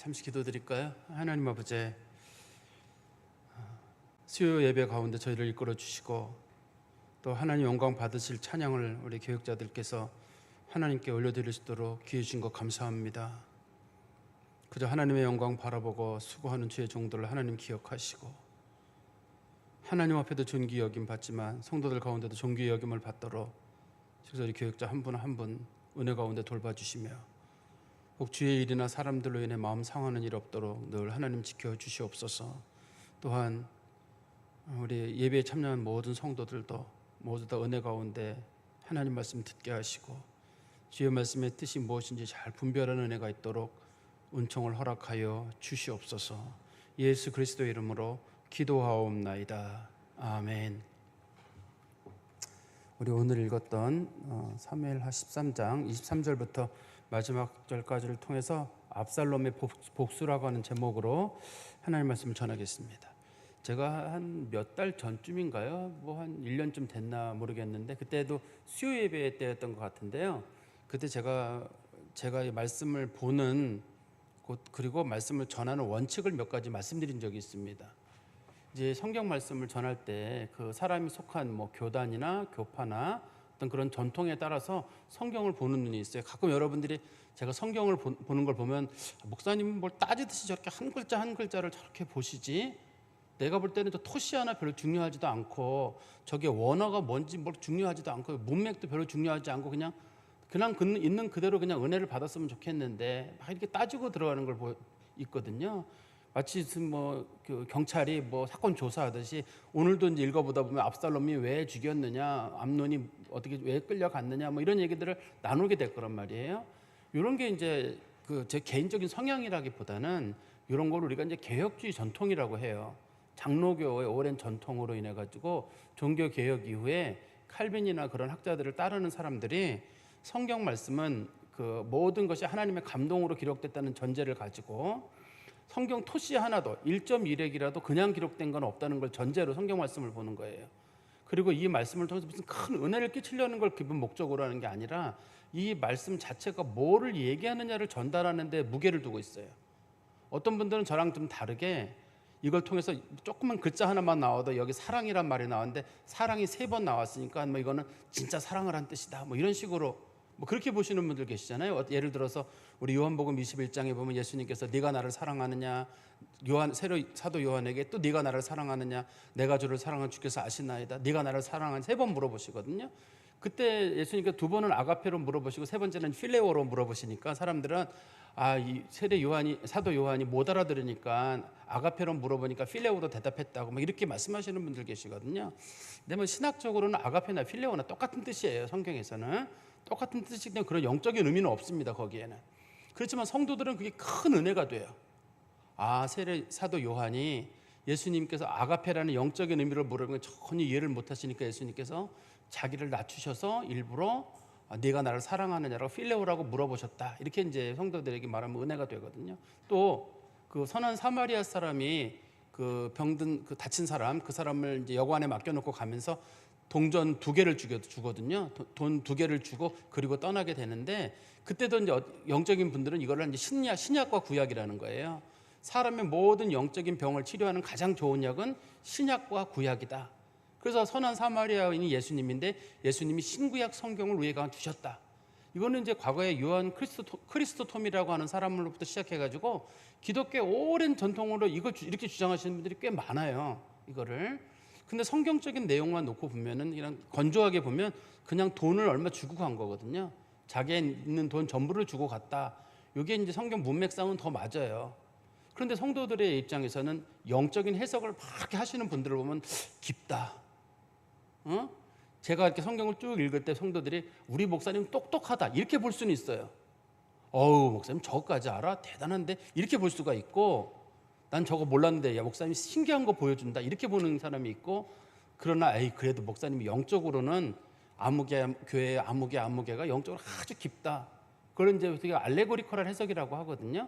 잠시 기도드릴까요? 하나님 아버지, 수요 예배 가운데 저희를 이끌어 주시고 또 하나님 영광 받으실 찬양을 우리 교육자들께서 하나님께 올려드릴 수 있도록 기회 주신 것 감사합니다. 그저 하나님의 영광 바라보고 수고하는 주의 종들을 하나님 기억하시고 하나님 앞에도 존귀 여김 받지만 성도들 가운데도 존귀 여김을 받도록 그래서 우리 교육자 한 분 한 분 은혜 가운데 돌봐주시며 혹 주의 일이나 사람들로 인해 마음 상하는 일 없도록 늘 하나님 지켜주시옵소서. 또한 우리 예배에 참여한 모든 성도들도 모두 다 은혜 가운데 하나님 말씀 듣게 하시고 주의 말씀의 뜻이 무엇인지 잘 분별하는 은혜가 있도록 은총을 허락하여 주시옵소서. 예수 그리스도의 이름으로 기도하옵나이다. 아멘. 우리 오늘 읽었던 사무엘하 13장 23절부터 마지막 절까지를 통해서 압살롬의 복수라고 하는 제목으로 하나님 말씀을 전하겠습니다. 제가 한 몇 달 전쯤인가요? 뭐 한 1년쯤 됐나 모르겠는데 그때도 수요 예배 때였던 것 같은데요. 그때 제가 이 말씀을 보는 곳 그리고 말씀을 전하는 원칙을 몇 가지 말씀드린 적이 있습니다. 이제 성경 말씀을 전할 때 그 사람이 속한 뭐 교단이나 교파나 어떤 그런 전통에 따라서 성경을 보는 눈이 있어요. 가끔 여러분들이 제가 성경을 보는 걸 보면 목사님은 뭘 따지듯이 저렇게 한 글자 한 글자를 저렇게 보시지? 내가 볼 때는 저 토시 하나 별로 중요하지도 않고 저게 원어가 뭔지 뭘 중요하지도 않고 문맥도 별로 중요하지 않고 그냥 있는 그대로 그냥 은혜를 받았으면 좋겠는데 막 이렇게 따지고 들어가는 걸 있거든요. 마치 그 경찰이 뭐 사건 조사하듯이 오늘도 이제 읽어보다 보면 압살롬이 왜 죽였느냐, 암논이 어떻게 왜 끌려갔느냐, 뭐 이런 얘기들을 나누게 될 거란 말이에요. 이런 게 이제 그 제 개인적인 성향이라기보다는 이런 걸 우리가 이제 개혁주의 전통이라고 해요. 장로교의 오랜 전통으로 인해 가지고 종교 개혁 이후에 칼빈이나 그런 학자들을 따르는 사람들이 성경 말씀은 그 모든 것이 하나님의 감동으로 기록됐다는 전제를 가지고 성경 토시 하나도 1.1핵이라도 그냥 기록된 건 없다는 걸 전제로 성경 말씀을 보는 거예요. 그리고 이 말씀을 통해서 무슨 큰 은혜를 끼치려는 걸 기본 목적으로 하는 게 아니라 이 말씀 자체가 뭐를 얘기하느냐를 전달하는 데 무게를 두고 있어요. 어떤 분들은 저랑 좀 다르게 이걸 통해서 조그만 글자 하나만 나와도 여기 사랑이란 말이 나왔는데 사랑이 3번 나왔으니까 뭐 이거는 진짜 사랑을 한 뜻이다 뭐 이런 식으로 뭐 그렇게 보시는 분들 계시잖아요. 예를 들어서 우리 요한복음 21장에 보면 예수님께서 네가 나를 사랑하느냐, 사도 요한에게 또 네가 나를 사랑하느냐, 내가 주를 사랑한 주께서 아시나이다, 네가 나를 사랑한 3번 물어보시거든요. 그때 예수님께서 2번은 아가페로 물어보시고 3번째는 필레오로 물어보시니까 사람들은 이 사도 요한이 못 알아들으니까 아가페로 물어보니까 필레오로 대답했다고 막 이렇게 말씀하시는 분들 계시거든요. 근데 뭐 신학적으로는 아가페나 필레오나 똑같은 뜻이에요. 성경에서는 똑같은 뜻이기 때문에 그런 영적인 의미는 없습니다. 거기에는. 그렇지만 성도들은 그게 큰 은혜가 돼요. 사도 요한이 예수님께서 아가페라는 영적인 의미를 모르는 건 전혀 이해를 못하시니까 예수님께서 자기를 낮추셔서 일부러 네가 나를 사랑하느냐라고 필레오라고 물어보셨다. 이렇게 이제 성도들에게 말하면 은혜가 되거든요. 또 그 선한 사마리아 사람이 그 병든 그 다친 사람 그 사람을 이제 여관에 맡겨놓고 가면서 동전 2개를 주거든요. 돈 2개를 주고 그리고 떠나게 되는데 그때도 이제 영적인 분들은 이거를 이제 신약과 구약이라는 거예요. 사람의 모든 영적인 병을 치료하는 가장 좋은 약은 신약과 구약이다. 그래서 선한 사마리아인이 예수님인데 예수님이 신구약 성경을 우리에게 주셨다. 이거는 이제 과거에 요한 크리스토톰이라고 하는 사람으로부터 시작해가지고 기독교의 오랜 전통으로 이걸 이렇게 주장하시는 분들이 꽤 많아요. 이거를. 근데 성경적인 내용만 놓고 보면은 이런 건조하게 보면 그냥 돈을 얼마 주고 간 거거든요. 자기에 있는 돈 전부를 주고 갔다. 이게 이제 성경 문맥상은 더 맞아요. 그런데 성도들의 입장에서는 영적인 해석을 막 하시는 분들을 보면 깊다. 제가 이렇게 성경을 쭉 읽을 때 성도들이 우리 목사님 똑똑하다 이렇게 볼 수는 있어요. 목사님 저거까지 알아? 대단한데 이렇게 볼 수가 있고 난 저거 몰랐는데 야 목사님이 신기한 거 보여준다 이렇게 보는 사람이 있고 그러나 그래도 목사님이 영적으로는 교회의 아무개가 영적으로 아주 깊다. 그런 이제 되게 알레고리컬한 해석이라고 하거든요.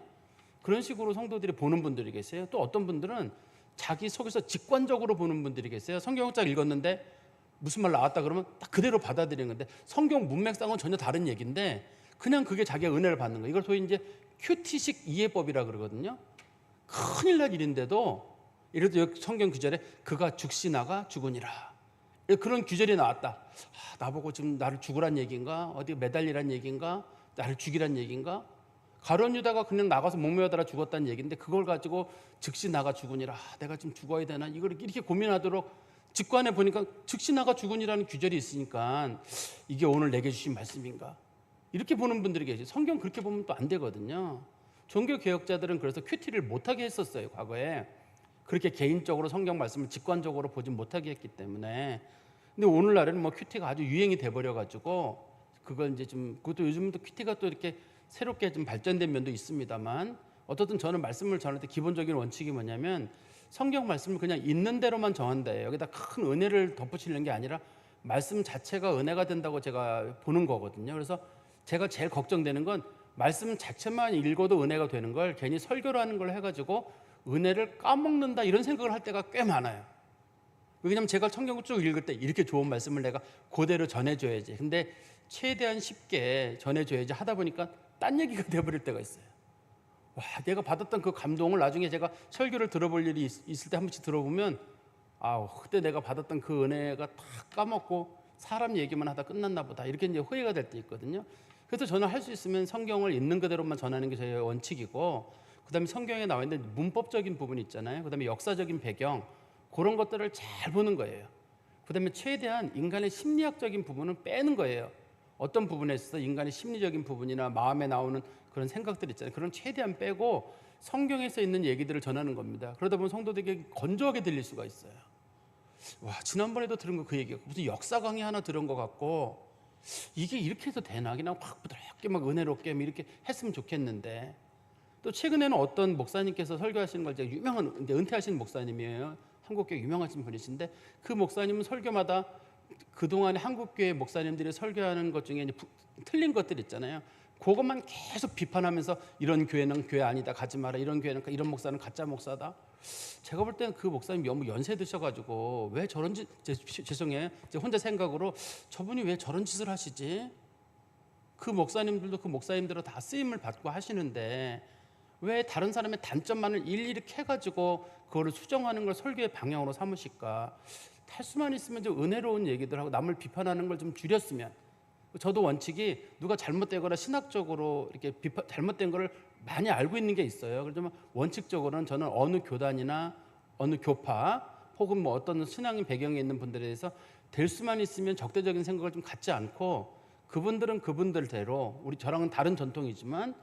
그런 식으로 성도들이 보는 분들이 계세요. 또 어떤 분들은 자기 속에서 직관적으로 보는 분들이 계세요. 성경을 쫙 읽었는데 무슨 말 나왔다 그러면 딱 그대로 받아들이는 건데 성경 문맥상은 전혀 다른 얘기인데 그냥 그게 자기가 은혜를 받는 거예요. 이걸 소위 이제 큐티식 이해법이라 그러거든요. 큰일 날 일인데도 이래도 여기 성경 구절에 그가 죽시나가 죽으니라 그런 규절이 나왔다. 나보고 지금 나를 죽으란 얘기인가? 어디 매달리란 얘기인가? 나를 죽이란 얘기인가? 가룟 유다가 그냥 나가서 목매어다가 죽었다는 얘기인데 그걸 가지고 즉시 나가 죽으니라. 내가 지금 죽어야 되나? 이걸 이렇게 고민하도록 직관해 보니까 즉시 나가 죽으니라는 규절이 있으니까 이게 오늘 내게 주신 말씀인가? 이렇게 보는 분들이 계세요. 성경 그렇게 보면 또 안 되거든요. 종교 개혁자들은 그래서 큐티를 못하게 했었어요. 과거에 그렇게 개인적으로 성경 말씀을 직관적으로 보지 못하게 했기 때문에. 근데 오늘날에는 뭐 큐티가 아주 유행이 돼버려 가지고 그걸 이제 좀 그것도 요즘은 또 큐티가 또 이렇게 새롭게 좀 발전된 면도 있습니다만 어떻든 저는 말씀을 전할 때 기본적인 원칙이 뭐냐면 성경 말씀을 그냥 있는 대로만 전한다. 여기다 큰 은혜를 덧붙이는 게 아니라 말씀 자체가 은혜가 된다고 제가 보는 거거든요. 그래서 제가 제일 걱정되는 건 말씀 자체만 읽어도 은혜가 되는 걸 괜히 설교라는 걸 해가지고 은혜를 까먹는다 이런 생각을 할 때가 꽤 많아요. 왜냐하면 제가 성경을 쭉 읽을 때 이렇게 좋은 말씀을 내가 그대로 전해줘야지. 근데 최대한 쉽게 전해줘야지 하다 보니까 딴 얘기가 돼버릴 때가 있어요. 와, 내가 받았던 그 감동을 나중에 제가 설교를 들어볼 일이 있을 때 한 번씩 들어보면 그때 내가 받았던 그 은혜가 다 까먹고 사람 얘기만 하다 끝났나 보다 이렇게 이제 후회가 될 때 있거든요. 그래서 저는 할 수 있으면 성경을 있는 그대로만 전하는 게 저의 원칙이고, 그다음에 성경에 나와 있는 문법적인 부분 있잖아요. 그다음에 역사적인 배경 그런 것들을 잘 보는 거예요. 그다음에 최대한 인간의 심리학적인 부분은 빼는 거예요. 어떤 부분에 있어서 인간의 심리적인 부분이나 마음에 나오는 그런 생각들 있잖아요. 그런 최대한 빼고 성경에서 있는 얘기들을 전하는 겁니다. 그러다 보면 성도들에게 건조하게 들릴 수가 있어요. 와, 지난번에도 들은 거 그 얘기가 무슨 역사 강의 하나 들은 것 같고 이게 이렇게 해서 되나? 그냥 확 부드럽게 막 은혜롭게 이렇게 했으면 좋겠는데. 또 최근에는 어떤 목사님께서 설교하시는 걸 제가 유명한 이제 은퇴하신 목사님이에요. 한국교회 유명하신 분이신데 그 목사님은 설교마다 그동안에 한국교회 목사님들이 설교하는 것 중에 이제 틀린 것들 있잖아요. 그것만 계속 비판하면서 이런 교회는 교회 아니다, 가지 마라. 이런 교회는 이런 목사는 가짜 목사다. 제가 볼 때는 그 목사님 너무 연세 드셔가지고 왜 저런 짓, 죄송해요. 제 혼자 생각으로 저분이 왜 저런 짓을 하시지? 그 목사님들도 그 목사님대로 다 쓰임을 받고 하시는데 왜 다른 사람의 단점만을 일일이 캐가지고 그거를 수정하는 걸 설교의 방향으로 삼으실까? 할 수만 있으면 좀 은혜로운 얘기들하고 남을 비판하는 걸 좀 줄였으면. 저도 원칙이 누가 잘못되거나 신학적으로 이렇게 잘못된 거를 많이 알고 있는 게 있어요. 그렇지만 원칙적으로는 저는 어느 교단이나 어느 교파 혹은 뭐 어떤 신앙의 배경에 있는 분들에 대해서 될 수만 있으면 적대적인 생각을 좀 갖지 않고 그분들은 그분들대로 우리 저랑은 다른 전통이지만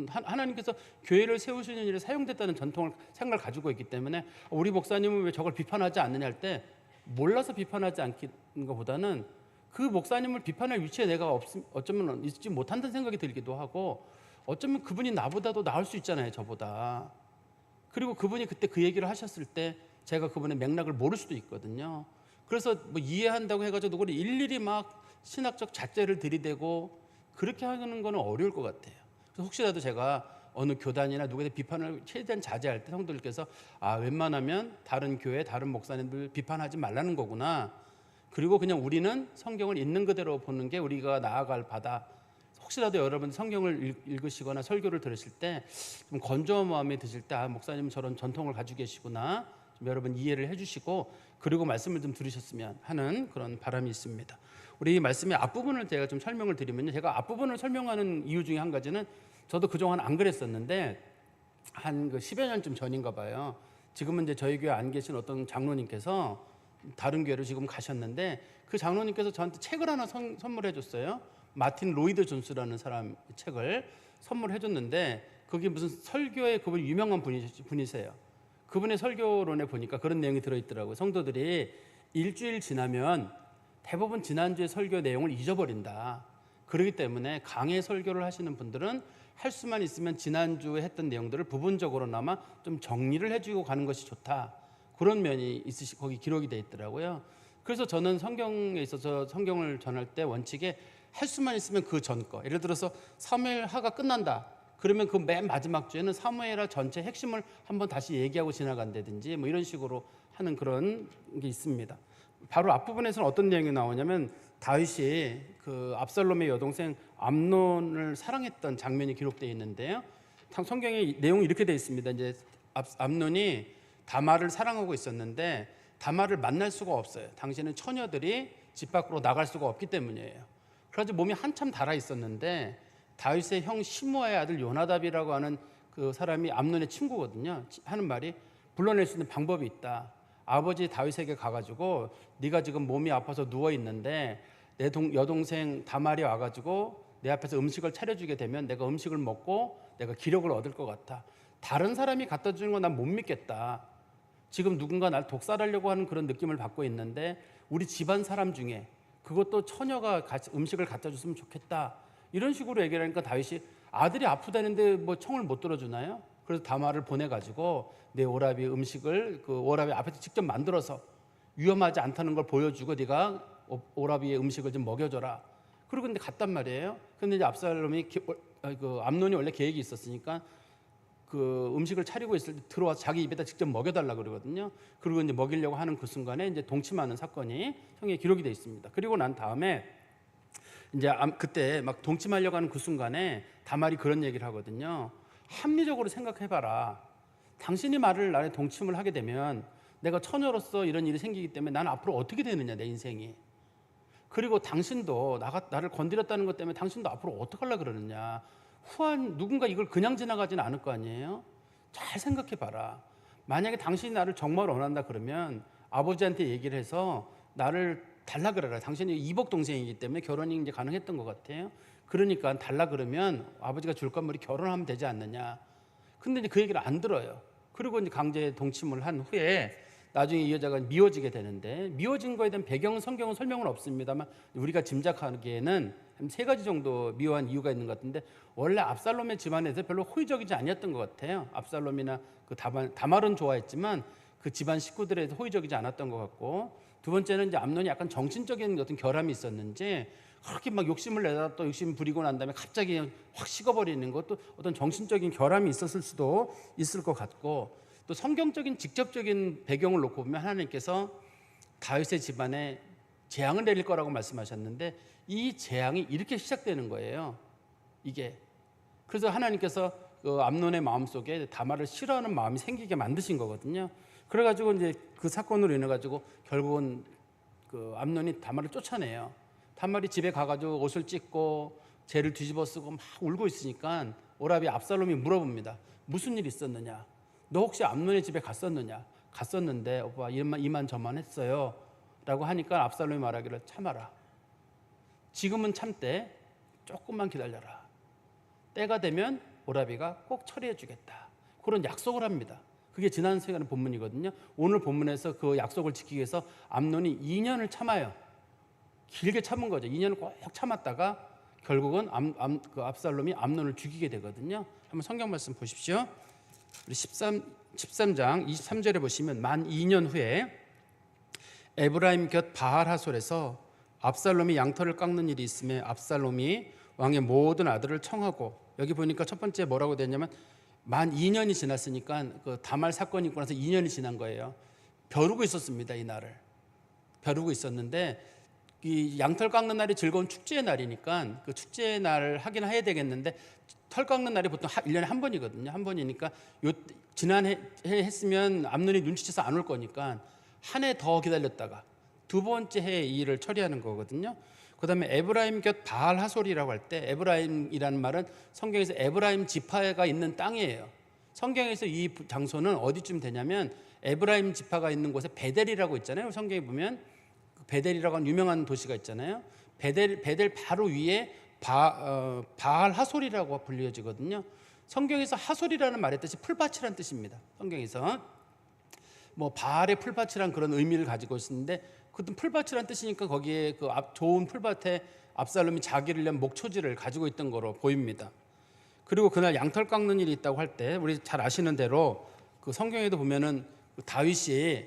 하나님께서 교회를 세우시는 일에 사용됐다는 생각을 가지고 있기 때문에 우리 목사님은 왜 저걸 비판하지 않느냐 할 때 몰라서 비판하지 않는 것보다는 그 목사님을 비판할 위치에 내가 어쩌면 있지 못한다는 생각이 들기도 하고 어쩌면 그분이 나보다도 나을 수 있잖아요, 저보다. 그리고 그분이 그때 그 얘기를 하셨을 때 제가 그분의 맥락을 모를 수도 있거든요. 그래서 뭐 이해한다고 해가지고 누구를 일일이 막 신학적 잣대를 들이대고 그렇게 하는 거는 어려울 것 같아요. 그래서 혹시라도 제가 어느 교단이나 누구에 대해 비판을 최대한 자제할 때 성도들께서 웬만하면 다른 교회, 다른 목사님들 비판하지 말라는 거구나. 그리고 그냥 우리는 성경을 있는 그대로 보는 게 우리가 나아갈 바다. 혹시라도 여러분 성경을 읽으시거나 설교를 들으실 때 좀 건조한 마음이 드실 때 목사님은 저런 전통을 가지고 계시구나. 좀 여러분 이해를 해주시고 그리고 말씀을 좀 들으셨으면 하는 그런 바람이 있습니다. 우리 말씀의 앞부분을 제가 좀 설명을 드리면요. 제가 앞부분을 설명하는 이유 중에 한 가지는 저도 그동안 안 그랬었는데 한 10여 년쯤 전인가 봐요. 지금은 이제 저희 교회 안 계신 어떤 장로님께서 다른 교회로 지금 가셨는데 그 장로님께서 저한테 책을 하나 선물해 줬어요. 마틴 로이드 존스라는 사람 책을 선물해 줬는데 그게 무슨 설교의 그분 유명한 분이세요. 그분의 설교론에 보니까 그런 내용이 들어있더라고요. 성도들이 일주일 지나면 대부분 지난주의 설교 내용을 잊어버린다. 그렇기 때문에 강의 설교를 하시는 분들은 할 수만 있으면 지난주에 했던 내용들을 부분적으로나마 좀 정리를 해주고 가는 것이 좋다. 그런 면이 거기 기록이 돼 있더라고요. 그래서 저는 성경에 있어서 성경을 전할 때 원칙에 할 수만 있으면 그 전 거. 예를 들어서 사무엘하가 끝난다. 그러면 그 맨 마지막 주에는 사무엘하 전체 핵심을 한번 다시 얘기하고 지나간다든지 뭐 이런 식으로 하는 그런 게 있습니다. 바로 앞부분에서는 어떤 내용이 나오냐면 다윗이 그 압살롬의 여동생 암논을 사랑했던 장면이 기록되어 있는데요. 성경에 내용이 이렇게 되어 있습니다. 이제 암논이 다말을 사랑하고 있었는데 다말을 만날 수가 없어요. 당시에는 처녀들이 집 밖으로 나갈 수가 없기 때문이에요. 그래서 몸이 한참 달아 있었는데 다윗의 형 시므아의 아들 요나답이라고 하는 그 사람이 암논의 친구거든요. 하는 말이 불러낼 수 있는 방법이 있다. 아버지 다윗에게 가가지고 네가 지금 몸이 아파서 누워 있는데 내 여동생 다말이 와가지고 내 앞에서 음식을 차려주게 되면 내가 음식을 먹고 내가 기력을 얻을 것 같아. 다른 사람이 갖다 주는 건 난 못 믿겠다. 지금 누군가 날 독살하려고 하는 그런 느낌을 받고 있는데 우리 집안 사람 중에 그것도 처녀가 음식을 갖다 줬으면 좋겠다. 이런 식으로 얘기를 하니까 다윗이 아들이 아프다는데 뭐 청을 못 들어주나요? 그래서 다말을 보내가지고 내 오라비 음식을 그 오라비 앞에서 직접 만들어서 위험하지 않다는 걸 보여주고 네가 오라비의 음식을 좀 먹여줘라. 그리고 근데 갔단 말이에요. 근데 이제 압살롬이 그 암논이 원래 계획이 있었으니까 그 음식을 차리고 있을 때 들어와서 자기 입에다 직접 먹여달라 그러거든요. 그리고 이제 먹이려고 하는 그 순간에 이제 동침하는 사건이 성경에 기록이 되어 있습니다. 그리고 난 다음에 이제 그때 막 동침하려고 하는 그 순간에 다말이 그런 얘기를 하거든요. 합리적으로 생각해봐라. 당신이 나를 동침을 하게 되면 내가 처녀로서 이런 일이 생기기 때문에 나는 앞으로 어떻게 되느냐 내 인생이. 그리고 당신도 나를 건드렸다는 것 때문에 당신도 앞으로 어떻게 하려고 그러느냐. 후한 누군가 이걸 그냥 지나가지는 않을 거 아니에요. 잘 생각해봐라. 만약에 당신이 나를 정말 원한다 그러면 아버지한테 얘기를 해서 나를 달라 그래라. 당신이 이복 동생이기 때문에 결혼이 이제 가능했던 것 같아요. 그러니까 달라 그러면 아버지가 줄 건 머리 결혼하면 되지 않느냐. 근데 이제 그 얘기를 안 들어요. 그리고 이제 강제 동침을 한 후에 나중에 이 여자가 미워지게 되는데 미워진 거에 대한 배경은 성경은 설명은 없습니다만 우리가 짐작하기에는 한 세 가지 정도 미워한 이유가 있는 것 같은데 원래 압살롬의 집안에서 별로 호의적이지 아니었던 것 같아요. 압살롬이나 그 다말은 좋아했지만 그 집안 식구들에서 호의적이지 않았던 것 같고 두 번째는 이제 암논이 약간 정신적인 어떤 결함이 있었는지 그렇게 막 욕심을 내다 또 욕심 부리고 난 다음에 갑자기 확 식어버리는 것도 어떤 정신적인 결함이 있었을 수도 있을 것 같고 또 성경적인 직접적인 배경을 놓고 보면 하나님께서 다윗의 집안에 재앙을 내릴 거라고 말씀하셨는데 이 재앙이 이렇게 시작되는 거예요. 이게 그래서 하나님께서 그 암논의 마음속에 다말을 싫어하는 마음이 생기게 만드신 거거든요. 그래가지고 이제 그 사건으로 인해 가지고 결국은 그 암논이 다말을 쫓아내요. 다말이 집에 가가지고 옷을 찢고 죄를 뒤집어 쓰고 막 울고 있으니까 오라비 압살롬이 물어봅니다. 무슨 일 있었느냐? 너 혹시 암논의 집에 갔었느냐? 갔었는데 오빠 이만 했어요. 라고 하니까 압살롬이 말하기를 참아라. 지금은 참되 조금만 기다려라. 때가 되면 오라비가 꼭 처리해 주겠다. 그런 약속을 합니다. 그게 지난 시간의 본문이거든요. 오늘 본문에서 그 약속을 지키기 위해서 암논이 2년을 참아요. 길게 참은 거죠. 2년을 꼭 참았다가 결국은 그 압살롬이 암논을 죽이게 되거든요. 한번 성경 말씀 보십시오. 우리 13장 23절에 보시면 만 2년 후에 에브라임 곁 바알하솔에서 압살롬이 양털을 깎는 일이 있음에 압살롬이 왕의 모든 아들을 청하고 여기 보니까 첫 번째 뭐라고 되냐면 만 2년이 지났으니까 그 다말 사건이 있고 나서 2년이 지난 거예요. 벼르고 있었습니다. 이 날을 벼르고 있었는데 이 양털 깎는 날이 즐거운 축제의 날이니까 그 축제의 날을 하긴 해야 되겠는데 털 깎는 날이 보통 1년에 한 번이거든요. 한 번이니까 지난해 했으면 암논이 눈치채서 안 올 거니까 한 해 더 기다렸다가 두 번째 해에 이 일을 처리하는 거거든요. 그 다음에 에브라임 곁 바알 하솔이라고 할 때 에브라임이라는 말은 성경에서 에브라임 지파가 있는 땅이에요. 성경에서 이 장소는 어디쯤 되냐면 에브라임 지파가 있는 곳에 베델이라고 있잖아요. 성경에 보면 베델이라고 하는 유명한 도시가 있잖아요. 베델 바로 위에 바알 하솔이라고 불려지거든요. 성경에서 하솔이라는 말의 뜻이 풀밭이라는 뜻입니다. 성경에서 뭐 바알의 풀밭이란 그런 의미를 가지고 있는데 그것도 풀밭이라는 뜻이니까 거기에 그 좋은 풀밭에 압살롬이 자기를 위한 목초지를 가지고 있던 거로 보입니다. 그리고 그날 양털 깎는 일이 있다고 할 때 우리 잘 아시는 대로 그 성경에도 보면은 다윗이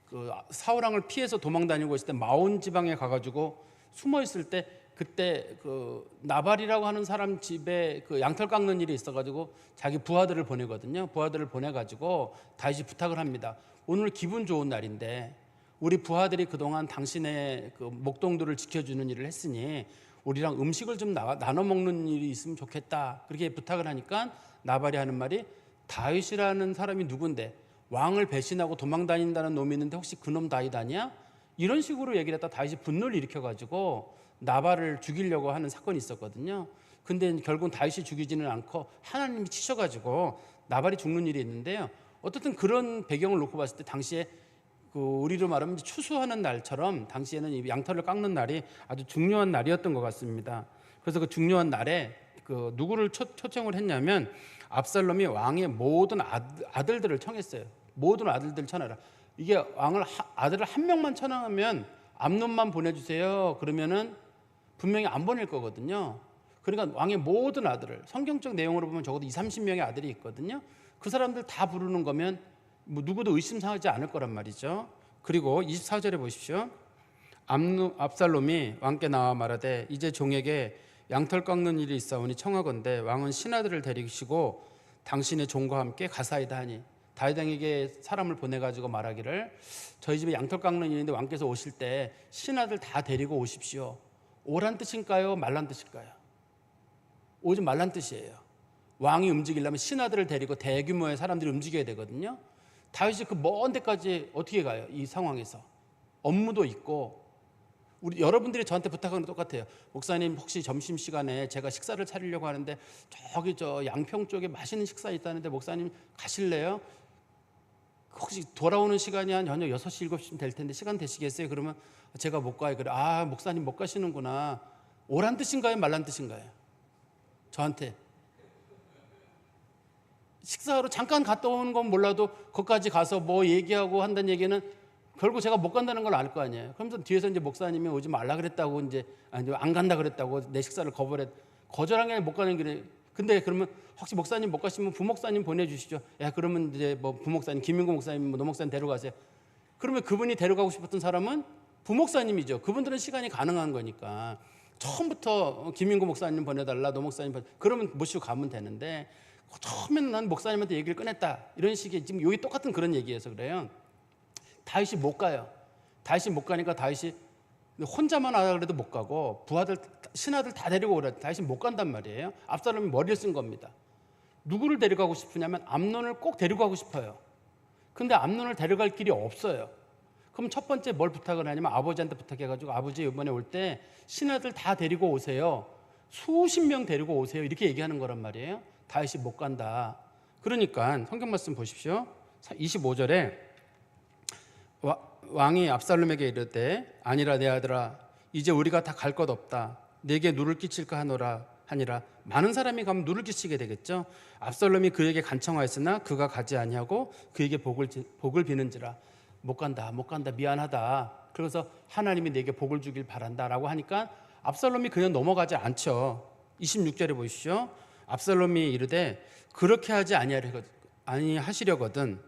그 사울 왕을 피해서 도망 다니고 있을 때 마온 지방에 가가지고 숨어 있을 때 그때 그 나발이라고 하는 사람 집에 그 양털 깎는 일이 있어가지고 자기 부하들을 보내거든요. 부하들을 보내가지고 다윗이 부탁을 합니다. 오늘 기분 좋은 날인데 우리 부하들이 그동안 당신의 그 목동들을 지켜주는 일을 했으니 우리랑 음식을 좀 나눠 먹는 일이 있으면 좋겠다. 그렇게 부탁을 하니까 나발이 하는 말이 다윗이라는 사람이 누군데 왕을 배신하고 도망 다닌다는 놈이 있는데 혹시 그놈 다윗 아니야? 이런 식으로 얘기를 했다 다윗이 분노를 일으켜가지고 나발을 죽이려고 하는 사건이 있었거든요. 근데 결국 다윗이 죽이지는 않고 하나님이 치셔가지고 나발이 죽는 일이 있는데요. 어떻든 그런 배경을 놓고 봤을 때 당시에 우리로 말하면 추수하는 날처럼 당시에는 이 양털을 깎는 날이 아주 중요한 날이었던 것 같습니다. 그래서 그 중요한 날에 누구를 초청을 했냐면 압살롬이 왕의 모든 아들들을 청했어요. 모든 아들들을 청하라. 이게 아들을 한 명만 청하면 암논만 보내주세요. 그러면은 분명히 안 보낼 거거든요. 그러니까 왕의 모든 아들을 성경적 내용으로 보면 적어도 30명의 아들이 있거든요. 그 사람들 다 부르는 거면 뭐 누구도 의심하지 않을 거란 말이죠. 그리고 24절에 보십시오. 압살롬이 왕께 나와 말하되 이제 종에게 양털 깎는 일이 있사오니 청하건대 왕은 신하들을 데리시고 당신의 종과 함께 가사이다 하니 다윗 왕에게 사람을 보내가지고 말하기를 저희 집에 양털 깎는 일인데 왕께서 오실 때 신하들 다 데리고 오십시오. 오란 뜻인가요? 말란 뜻일까요? 오지 말란 뜻이에요. 왕이 움직이려면 신하들을 데리고 대규모의 사람들이 움직여야 되거든요. 다윗이 그 먼 데까지 어떻게 가요? 이 상황에서 업무도 있고 우리 여러분들이 저한테 부탁하는 거 똑같아요. 목사님 혹시 점심시간에 제가 식사를 차리려고 하는데 저기 저 양평 쪽에 맛있는 식사 있다는데 목사님 가실래요? 혹시 돌아오는 시간이 한 저녁 6시 7시쯤 될 텐데 시간 되시겠어요? 그러면 제가 못 가요. 그래. 아 목사님 못 가시는구나. 오란 뜻인가요? 말란 뜻인가요? 저한테 식사하러 잠깐 갔다 오는 건 몰라도 거기까지 가서 뭐 얘기하고 한다는 얘기는 결국 제가 못 간다는 걸 알 거 아니에요. 그러면서 뒤에서 이제 목사님이 오지 말라 그랬다고 이제 안 간다 그랬다고 내 식사를 거절한 게 아니라 못 가는 길에. 근데 그러면 혹시 목사님 못 가시면 부목사님 보내주시죠. 야 그러면 이제 뭐 부목사님 김민구 목사님 뭐 노목사님 데려가세요. 그러면 그분이 데려가고 싶었던 사람은 부목사님이죠. 그분들은 시간이 가능한 거니까 처음부터 김민구 목사님 보내달라 노목사님 그러면 모시고 가면 되는데 처음에는 난 목사님한테 얘기를 꺼냈다 이런 식의 지금 여기 똑같은 그런 얘기여서 그래요. 다윗이 못 가요. 다윗이 못 가니까 다윗이 혼자만 하라 그래도 못 가고 부하들 신하들 다 데리고 오라. 다윗이 못 간단 말이에요. 압살롬이 머리를 쓴 겁니다. 누구를 데려가고 싶으냐면 암논을 꼭 데려가고 싶어요. 근데 암논을 데려갈 길이 없어요. 그럼 첫 번째 뭘 부탁을 하냐면 아버지한테 부탁해가지고 아버지 이번에 올 때 신하들 다 데리고 오세요. 수십 명 데리고 오세요. 이렇게 얘기하는 거란 말이에요. 다윗이 못 간다. 그러니까 성경 말씀 보십시오. 25절에 왕이 압살롬에게 이르되 아니라 내 아들아 이제 우리가 다 갈 것 없다. 내게 누를 끼칠까 하노라 하니라. 많은 사람이 가면 누를 끼치게 되겠죠. 압살롬이 그에게 간청하였으나 그가 가지 아니하고 그에게 복을 비는지라. 못 간다 미안하다. 그래서 하나님이 내게 복을 주길 바란다라고 하니까 압살롬이 그냥 넘어가지 않죠. 26절에 보시죠. 압살롬이 이르되 그렇게 하지 아니하시려거든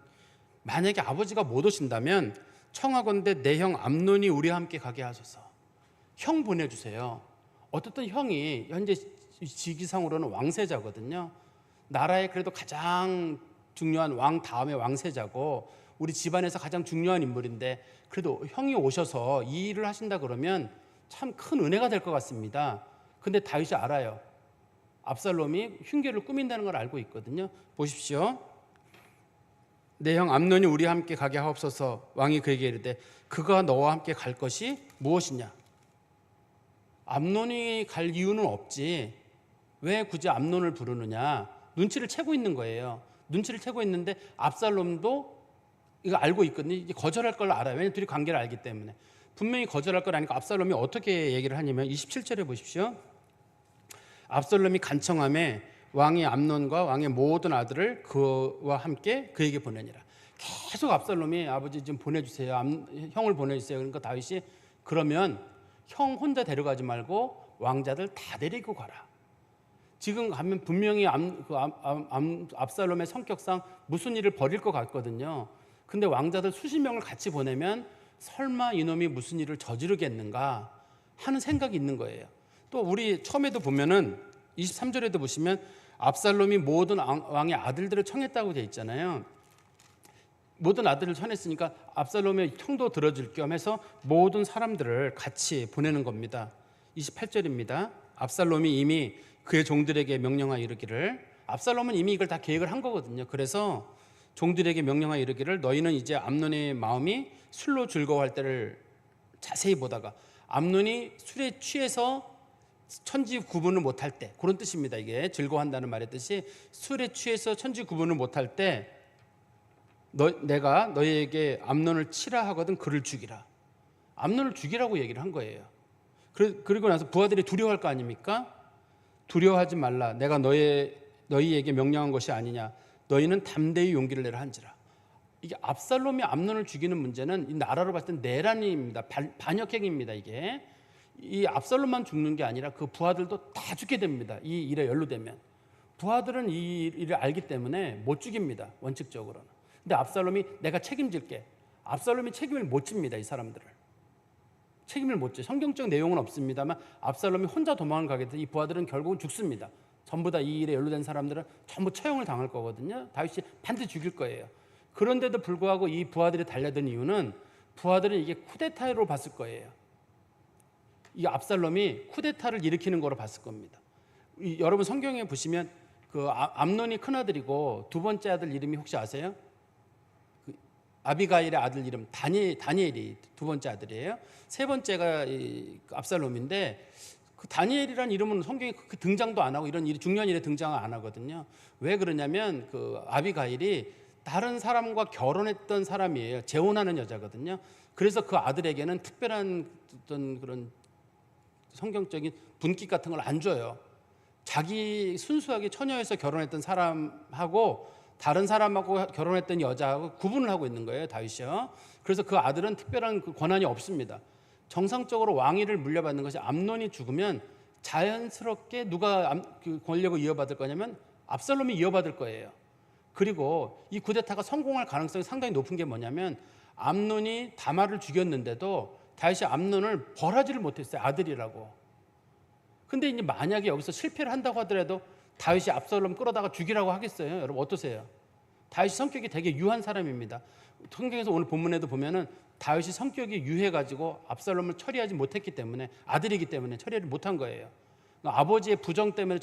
만약에 아버지가 못 오신다면 청하건대 내 형 암논이 우리와 함께 가게 하소서. 형 보내주세요. 어떻든 형이 현재 직위상으로는 왕세자거든요. 나라의 그래도 가장 중요한 왕 다음에 왕세자고 우리 집안에서 가장 중요한 인물인데 그래도 형이 오셔서 이 일을 하신다 그러면 참 큰 은혜가 될 것 같습니다. 근데 다윗이 알아요. 압살롬이 흉계를 꾸민다는 걸 알고 있거든요. 보십시오. 내 형 암논이 우리와 함께 가게 하옵소서. 왕이 그에게 이르되 그가 너와 함께 갈 것이 무엇이냐. 암논이 갈 이유는 없지. 왜 굳이 암논을 부르느냐. 눈치를 채고 있는 거예요. 눈치를 채고 있는데 압살롬도 이거 알고 있거든요. 이제 거절할 걸 알아요. 왜냐하면 둘이 관계를 알기 때문에. 분명히 거절할 걸 아니까 압살롬이 어떻게 얘기를 하냐면 27절에 보십시오. 압살롬이 간청하며 왕이 암논과 왕의 모든 아들을 그와 함께 그에게 보내니라. 계속 압살롬이 아버지 좀 보내주세요. 형을 보내주세요. 그러니까 다윗이 그러면 형 혼자 데려가지 말고 왕자들 다 데리고 가라. 지금 가면 분명히 압살롬의 성격상 무슨 일을 벌일 것 같거든요. 근데 왕자들 수십 명을 같이 보내면 설마 이놈이 무슨 일을 저지르겠는가 하는 생각이 있는 거예요. 또 우리 처음에도 보면은 23절에도 보시면 압살롬이 모든 왕의 아들들을 청했다고 되어 있잖아요. 모든 아들을 청했으니까 압살롬의 청도 들어줄 겸 해서 모든 사람들을 같이 보내는 겁니다. 28절입니다. 압살롬이 이미 그의 종들에게 명령하여 이르기를, 압살롬은 이미 이걸 다 계획을 한 거거든요. 그래서 종들에게 명령하여 이르기를, 너희는 이제 암논의 마음이 술로 즐거워할 때를 자세히 보다가, 암논이 술에 취해서 천지 구분을 못할 때, 그런 뜻입니다. 이게 즐거워한다는 말의 뜻이, 술에 취해서 천지 구분을 못할 때 내가 너희에게 암논을 치라 하거든 그를 죽이라. 암논을 죽이라고 얘기를 한 거예요. 그리고 나서 부하들이 두려워할 거 아닙니까? 두려워하지 말라. 내가 너희에게 명령한 것이 아니냐. 너희는 담대히 용기를 내라 한지라. 이게 압살롬이 암논을 죽이는 문제는 이 나라로 봤을 때 내란입니다. 반역행위입니다. 이게 이 압살롬만 죽는 게 아니라 그 부하들도 다 죽게 됩니다. 이 일에 연루되면 부하들은 이 일을 알기 때문에 못 죽입니다. 원칙적으로는. 근데 압살롬이 내가 책임질게. 압살롬이 책임을 못 집니다. 이 사람들을 책임을 못 져. 성경적 내용은 없습니다만 압살롬이 혼자 도망을 가게 돼서 이 부하들은 결국은 죽습니다. 전부 다 이 일에 연루된 사람들은 전부 처형을 당할 거거든요. 다윗이 반드시 죽일 거예요. 그런데도 불구하고 이 부하들이 달려든 이유는 부하들은 이게 쿠데타로 봤을 거예요. 이 압살롬이 쿠데타를 일으키는 거로 봤을 겁니다. 여러분 성경에 보시면 그 암논이 큰 아들이고 두 번째 아들 이름이 혹시 아세요? 그 아비가일의 아들 이름 다니엘이 두 번째 아들이에요. 세 번째가 압살롬인데 그 다니엘이라는 이름은 성경에 그 등장도 안 하고 이런 중요한 일에 등장을 안 하거든요. 왜 그러냐면 그 아비가일이 다른 사람과 결혼했던 사람이에요. 재혼하는 여자거든요. 그래서 그 아들에게는 특별한 어떤 그런 성경적인 분깃 같은 걸 안 줘요. 자기 순수하게 처녀에서 결혼했던 사람하고 다른 사람하고 결혼했던 여자하고 구분을 하고 있는 거예요, 다윗이요. 그래서 그 아들은 특별한 그 권한이 없습니다. 정상적으로 왕위를 물려받는 것이 암논이 죽으면 자연스럽게 누가 그 권력을 이어받을 거냐면 압살롬이 이어받을 거예요. 그리고 이 쿠데타가 성공할 가능성이 상당히 높은 게 뭐냐면 암논이 다말을 죽였는데도 다윗이 암논을 벌하지를 못했어요. 아들이라고. 근데 이제 만약에 여기서 실패를 한다고 하더라도 다윗이 압살롬 끌어다가 죽이라고 하겠어요? 여러분 어떠세요? 다윗이 성격이 되게 유한 사람입니다. 성경에서 오늘 본문에도 보면은 다윗이 성격이 유해가지고 압살롬을 처리하지 못했기 때문에, 아들이기 때문에 처리를 못한 거예요. 아버지의 부정 때문에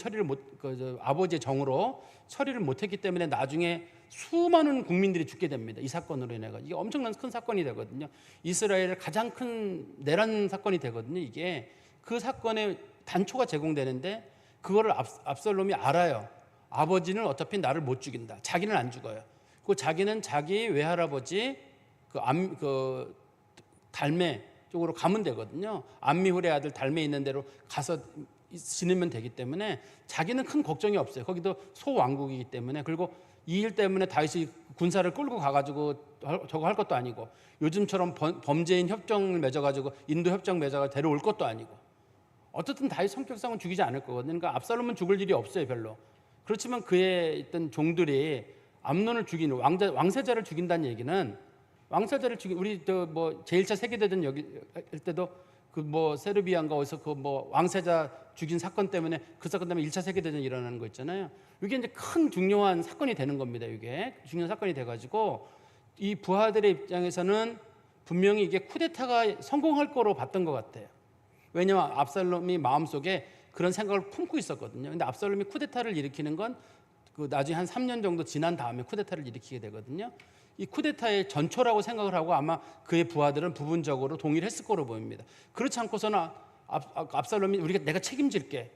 아버지의 정으로 처리를 못했기 때문에 나중에 수많은 국민들이 죽게 됩니다. 이 사건으로 인해서 이게 엄청난 큰 사건이 되거든요. 이스라엘의 가장 큰 내란 사건이 되거든요. 이게 그 사건의 단초가 제공되는데 그거를 압살롬이 알아요. 아버지는 어차피 나를 못 죽인다. 자기는 안 죽어요. 그 자기는 자기 외할아버지 그 달메 쪽으로 가면 되거든요. 암미훌의 아들 달메 있는 대로 가서 지내면 되기 때문에 자기는 큰 걱정이 없어요. 거기도 소왕국이기 때문에. 그리고 이 일 때문에 다윗이 군사를 끌고 가가지고 저거 할 것도 아니고 요즘처럼 범죄인 협정을 맺어가지고 인도 협정 맺어가 데려올 것도 아니고 어떻든 다윗 성격상은 죽이지 않을 거거든요. 그러니까 압살롬은 죽을 일이 없어요, 별로. 그렇지만 그의 있던 종들이 암논을 죽이는 왕세자를 죽인다는 얘기는 왕세자를 죽인 우리 뭐 제1차 세계대전 여기 할 때도 그 뭐 세르비아인가 어디서 그 뭐 왕세자 죽인 사건 때문에 그 사건 때문에 1차 세계대전이 일어나는 거 있잖아요. 이게 이제 큰 중요한 사건이 되는 겁니다. 이게 중요한 사건이 돼가지고 이 부하들의 입장에서는 분명히 이게 쿠데타가 성공할 거로 봤던 것 같아요. 왜냐하면 압살롬이 마음속에 그런 생각을 품고 있었거든요. 근데 압살롬이 쿠데타를 일으키는 건 그 나중에 한 3년 정도 지난 다음에 쿠데타를 일으키게 되거든요. 이 쿠데타의 전초라고 생각을 하고 아마 그의 부하들은 부분적으로 동의를 했을 거로 보입니다. 그렇지 않고서는 압살롬이 내가 책임질게.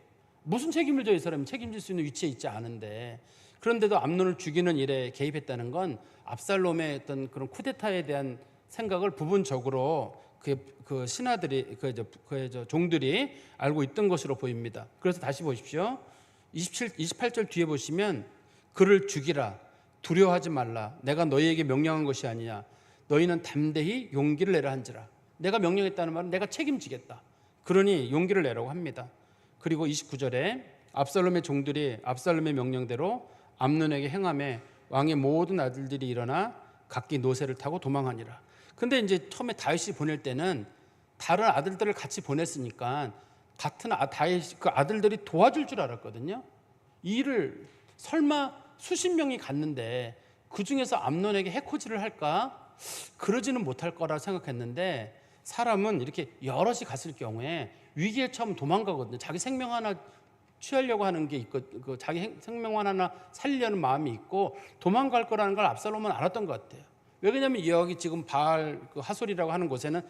무슨 책임을 져? 이 사람이 책임질 수 있는 위치에 있지 않은데. 그런데도 암논을 죽이는 일에 개입했다는 건 압살롬의 어떤 그런 쿠데타에 대한 생각을 부분적으로 그 신하들이 그 종들이 알고 있던 것으로 보입니다. 그래서 다시 보십시오. 28절 뒤에 보시면 그를 죽이라. 두려워하지 말라. 내가 너희에게 명령한 것이 아니냐. 너희는 담대히 용기를 내라 한지라. 내가 명령했다는 말은 내가 책임지겠다. 그러니 용기를 내라고 합니다. 그리고 29절에 압살롬의 종들이 압살롬의 명령대로 암논에게 행하매 왕의 모든 아들들이 일어나 각기 노새를 타고 도망하니라. 근데 이제 처음에 다윗이 보낼 때는 다른 아들들을 같이 보냈으니까 같은 다윗 그 아들들이 도와줄 줄 알았거든요. 이 일을 설마 수십 명이 갔는데 그 중에서 암논에게 해코지를 할까? 그러지는 못할 거라 생각했는데 사람은 이렇게 여럿이 갔을 경우에 위기에 처음 도망가거든요. 자기 생명 하나 취하려고 하는 게 있고, 자기 생명 하나 살리려는 마음이 있고 도망갈 거라는 걸 압살롬은 알았던 것 같아요. 왜냐하면 여기 지금 바알 하솔이라고 하는 곳에는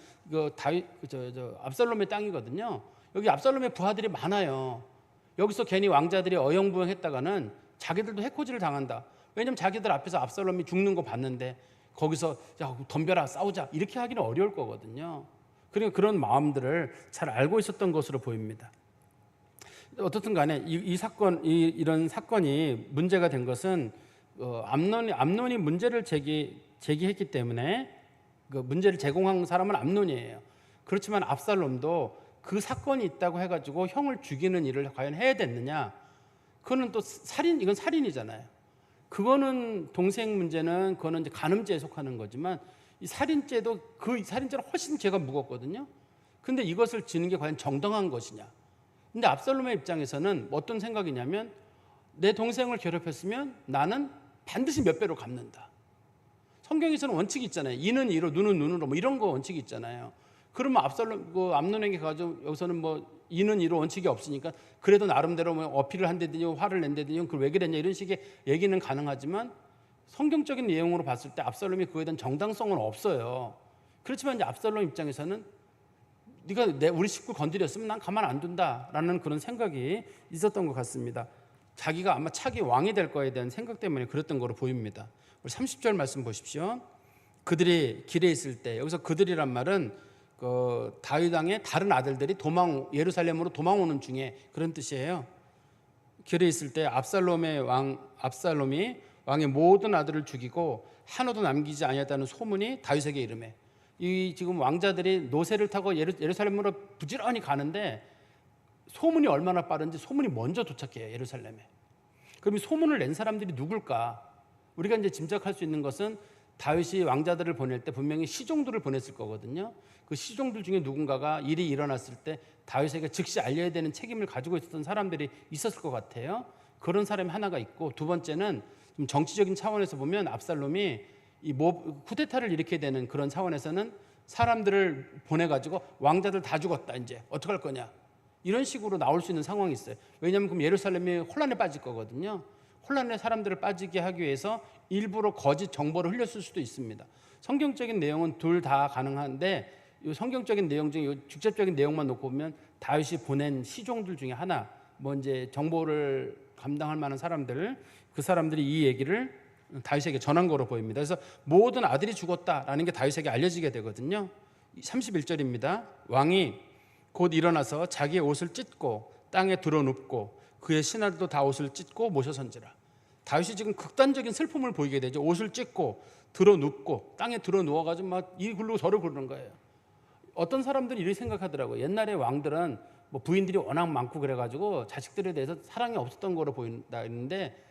압살롬의 땅이거든요. 여기 압살롬의 부하들이 많아요. 여기서 괜히 왕자들이 어영부영했다가는 자기들도 해코지를 당한다. 왜냐하면 자기들 앞에서 압살롬이 죽는 거 봤는데 거기서 야 덤벼라 싸우자 이렇게 하기는 어려울 거거든요. 그러니까 그런 마음들을 잘 알고 있었던 것으로 보입니다. 어떻든 간에 이런 사건이 문제가 된 것은 암논이 문제를 제기했기 때문에 그 문제를 제공한 사람은 암논이에요. 그렇지만 압살롬도 그 사건이 있다고 해가지고 형을 죽이는 일을 과연 해야 됐느냐? 그거는 또 이건 살인이잖아요. 그거는 동생 문제는 그거는 이제 간음죄에 속하는 거지만 이 살인죄도 그 살인죄는 훨씬 죄가 무겁거든요. 근데 이것을 지는 게 과연 정당한 것이냐? 근데 압살롬의 입장에서는 어떤 생각이냐면 내 동생을 괴롭혔으면 나는 반드시 몇 배로 갚는다. 성경에서는 원칙이 있잖아요. 이는 이로 눈은 눈으로 뭐 이런 거 원칙이 있잖아요. 그러면 암논에게 가지고 여기서는 뭐 이는 이로 원칙이 없으니까 그래도 나름대로 뭐 어필을 한다든지 화를 낸다든지 그걸 왜 그랬냐 이런 식의 얘기는 가능하지만 성경적인 내용으로 봤을 때 압살롬이 그거에 대한 정당성은 없어요. 그렇지만 이제 압살롬 입장에서는 네가 우리 식구 건드렸으면 난 가만 안 둔다라는 그런 생각이 있었던 것 같습니다. 자기가 아마 차기 왕이 될 거에 대한 생각 때문에 그랬던 거로 보입니다. 우리 30절 말씀 보십시오. 그들이 길에 있을 때, 여기서 그들이란 말은 다윗 왕의 다른 아들들이 예루살렘으로 도망오는 중에 그런 뜻이에요. 길에 있을 때 압살롬이 왕의 모든 아들을 죽이고 하나도 남기지 아니했다는 소문이 다윗에게 이르매. 이 지금 왕자들이 노새를 타고 예루살렘으로 부지런히 가는데 소문이 얼마나 빠른지 소문이 먼저 도착해요, 예루살렘에. 그럼 이 소문을 낸 사람들이 누굴까? 우리가 이제 짐작할 수 있는 것은 다윗이 왕자들을 보낼 때 분명히 시종들을 보냈을 거거든요. 그 시종들 중에 누군가가 일이 일어났을 때 다윗에게 즉시 알려야 되는 책임을 가지고 있었던 사람들이 있었을 것 같아요. 그런 사람이 하나가 있고, 두 번째는 좀 정치적인 차원에서 보면 압살롬이 쿠데타를 일으켜야 되는 그런 차원에서는 사람들을 보내가지고 왕자들 다 죽었다, 이제 어떡할 거냐, 이런 식으로 나올 수 있는 상황이 있어요. 왜냐하면 그럼 예루살렘이 혼란에 빠질 거거든요. 혼란에 사람들을 빠지게 하기 위해서 일부러 거짓 정보를 흘렸을 수도 있습니다. 성경적인 내용은 둘 다 가능한데 이 성경적인 내용 중에 이 직접적인 내용만 놓고 보면 다윗이 보낸 시종들 중에 하나, 뭐 이제 정보를 감당할 만한 사람들, 그 사람들이 이 얘기를 다윗에게 전한 거로 보입니다. 그래서 모든 아들이 죽었다라는 게 다윗에게 알려지게 되거든요. 31절입니다. 왕이 곧 일어나서 자기의 옷을 찢고 땅에 드러눕고 그의 신하들도 다 옷을 찢고 모셔선지라. 다윗이 지금 극단적인 슬픔을 보이게 되죠. 옷을 찢고 드러눕고 땅에 드러누워가지고 막 이 굴르고 저를 굴르는 거예요. 어떤 사람들이 이렇게 생각하더라고요. 옛날에 왕들은 뭐 부인들이 워낙 많고 그래가지고 자식들에 대해서 사랑이 없었던 거로 보인다 했는데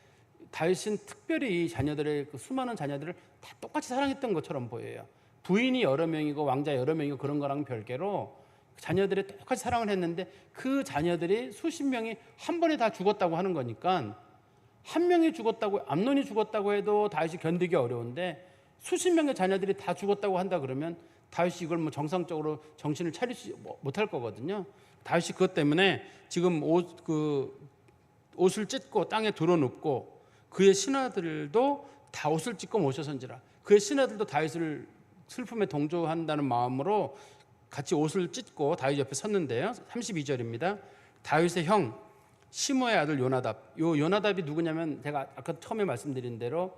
다윗은 특별히 이 자녀들의 수많은 자녀들을 다 똑같이 사랑했던 것처럼 보여요. 부인이 여러 명이고 왕자 여러 명이고 그런 거랑 별개로 자녀들이 똑같이 사랑을 했는데 그 자녀들이 수십 명이 한 번에 다 죽었다고 하는 거니까 한 명이 죽었다고, 암논이 죽었다고 해도 다윗이 견디기 어려운데 수십 명의 자녀들이 다 죽었다고 한다 그러면 다윗이 이걸 뭐 정상적으로 정신을 차릴 수 못할 거거든요. 다윗이 그것 때문에 지금 옷을 찢고 땅에 드러눕고 그의 신하들도 다 옷을 찢고 모셔선지라. 그의 신하들도 다윗을 슬픔에 동조한다는 마음으로 같이 옷을 찢고 다윗 옆에 섰는데요. 32절입니다. 다윗의 형 시므의 아들 요나답. 요 요나답이 누구냐면 제가 아까 처음에 말씀드린 대로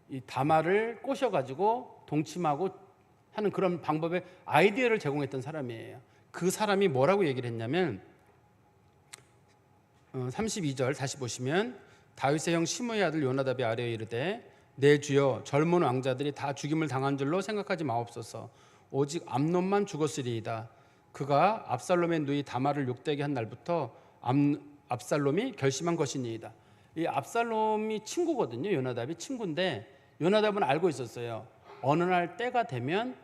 이 다말을 꼬셔가지고 동침하고 하는 그런 방법의 아이디어를 제공했던 사람이에요. 그 사람이 뭐라고 얘기를 했냐면 32절 다시 보시면 다윗의 형 시므의 아들 요나답이 아뢰어 이르되 내 주여 젊은 왕자들이 다 죽임을 당한 줄로 생각하지 마옵소서. 오직 암논만 죽었으리이다. 그가 압살롬의 누이 다말을 욕되게 한 날부터 압살롬이 결심한 것이니이다. 이 압살롬이 친구거든요. 요나답이 친구인데 요나답은 알고 있었어요. 어느 날 때가 되면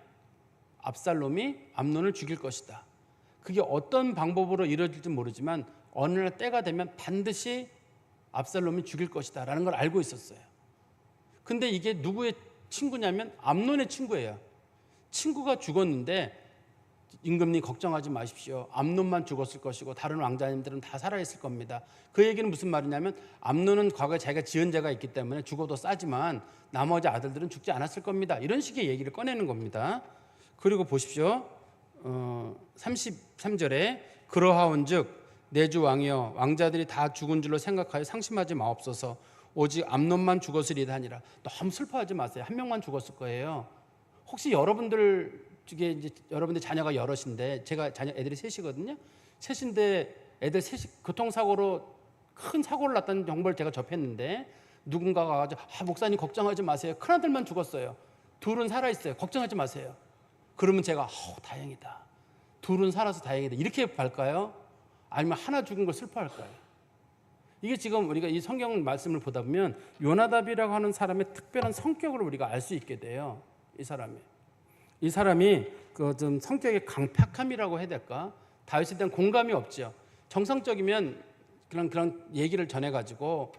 압살롬이 암논을 죽일 것이다. 그게 어떤 방법으로 이루어질지 모르지만 어느 날 때가 되면 반드시 압살롬이 죽일 것이다 라는 걸 알고 있었어요. 근데 이게 누구의 친구냐면 암논의 친구예요. 친구가 죽었는데 임금님 걱정하지 마십시오. 암논만 죽었을 것이고 다른 왕자님들은 다 살아있을 겁니다. 그 얘기는 무슨 말이냐면 암논은 과거에 자기가 지은 죄가 있기 때문에 죽어도 싸지만 나머지 아들들은 죽지 않았을 겁니다. 이런 식의 얘기를 꺼내는 겁니다. 그리고 보십시오. 33절에 그러하온즉 내 주 왕이여 왕자들이 다 죽은 줄로 생각하여 상심하지 마옵소서. 오직 암논만 죽었으리다 하니라. 너무 슬퍼하지 마세요. 한 명만 죽었을 거예요. 혹시 여러분들 중에 이제 여러분들 자녀가 여럿인데 제가 자녀 애들이 셋이거든요. 셋인데 애들 셋이 교통사고로 큰 사고를 났다는 정보를 제가 접했는데 누군가가 가지고 목사님 걱정하지 마세요. 큰아들만 죽었어요. 둘은 살아있어요. 걱정하지 마세요. 그러면 제가 다행이다. 둘은 살아서 다행이다. 이렇게 할까요? 아니면 하나 죽은 걸 슬퍼할까요? 이게 지금 우리가 이 성경 말씀을 보다 보면 요나답이라고 하는 사람의 특별한 성격을 우리가 알 수 있게 돼요. 이 사람이 그 좀 성격의 강팍함이라고 해야 될까? 다윗에 대한 공감이 없죠. 정상적이면 그런 얘기를 전해가지고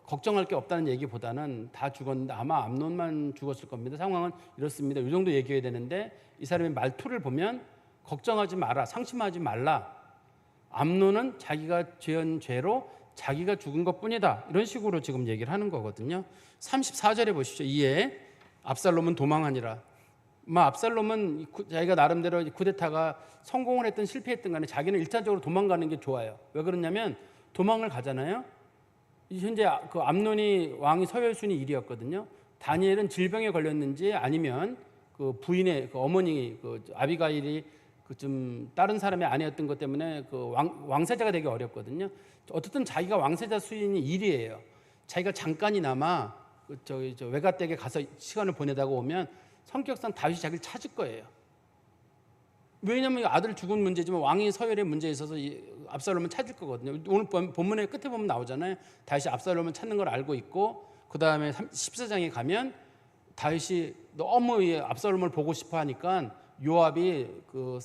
걱정할 게 없다는 얘기보다는 다 죽었는데 아마 암논만 죽었을 겁니다. 상황은 이렇습니다. 이 정도 얘기해야 되는데 이 사람의 말투를 보면 걱정하지 마라, 상심하지 말라. 암논은 자기가 죄한 죄로 자기가 죽은 것뿐이다. 이런 식으로 지금 얘기를 하는 거거든요. 34절에 보십시오. 이에 압살롬은 도망하니라. 압살롬은 자기가 나름대로 쿠데타가 성공을 했든 실패했든 간에 자기는 일차적으로 도망가는 게 좋아요. 왜 그러냐면 도망을 가잖아요. 현재 그 암논이 왕이 서열순위 1위였거든요. 다니엘은 질병에 걸렸는지 아니면 그 부인의 그 어머니 그 아비가일이 그 좀 다른 사람의 아내였던 것 때문에 그 왕세자가 되기 어렵거든요. 어쨌든 자기가 왕세자 수인이 1위예요. 자기가 잠깐이나마 저 외가댁에 가서 시간을 보내다가 오면 성격상 다윗이 자기를 찾을 거예요. 왜냐하면 아들 죽은 문제지만 왕이 서열의 문제에 있어서 압살롬은 찾을 거거든요. 오늘 본문의 끝에 보면 나오잖아요. 다윗이 압살롬을 찾는 걸 알고 있고 그 다음에 14장에 가면 다윗이 너무 압살롬을 보고 싶어 하니까 요압이 그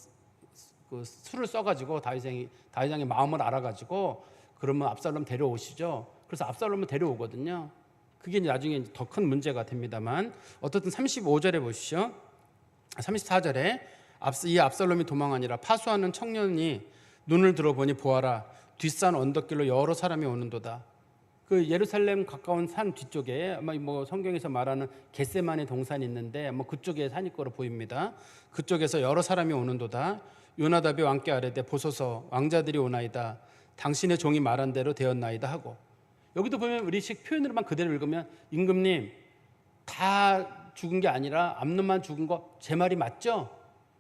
술을 써가지고 다윗왕의 마음을 알아가지고 그러면 압살롬 데려오시죠. 그래서 압살롬을 데려오거든요. 그게 나중에 더 큰 문제가 됩니다만 어떻든 35절에 보시죠. 34절에 이 압살롬이 도망하니라 파수하는 청년이 눈을 들어보니 보아라 뒷산 언덕길로 여러 사람이 오는도다. 그 예루살렘 가까운 산 뒤쪽에 아마 성경에서 말하는 겟세마네 동산이 있는데 그쪽에 산이 거로 보입니다. 그쪽에서 여러 사람이 오는도다. 요나답이 왕께 아뢰되 보소서 왕자들이 오나이다. 당신의 종이 말한 대로 되었나이다 하고 여기도 보면 우리식 표현으로만 그대로 읽으면 임금님 다 죽은 게 아니라 암논만 죽은 거 제 말이 맞죠?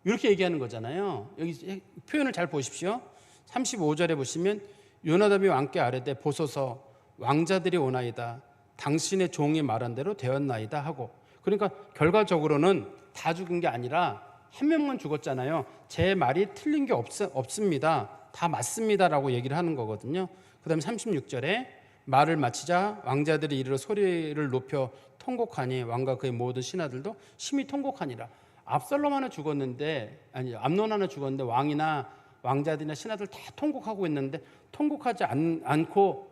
이렇게 얘기하는 거잖아요. 여기 표현을 잘 보십시오. 35절에 보시면 요나답이 왕께 아뢰되 보소서 왕자들이 오나이다. 당신의 종이 말한 대로 되었나이다 하고 그러니까 결과적으로는 다 죽은 게 아니라 한 명만 죽었잖아요. 제 말이 틀린 게 없습니다. 다 맞습니다라고 얘기를 하는 거거든요. 그 다음에 36절에 말을 마치자 왕자들이 이르러 소리를 높여 통곡하니 왕과 그의 모든 신하들도 심히 통곡하니라. 압살롬 하나 죽었는데 암논 하나 죽었는데 왕이나 왕자들이나 신하들 다 통곡하고 있는데 통곡하지 않고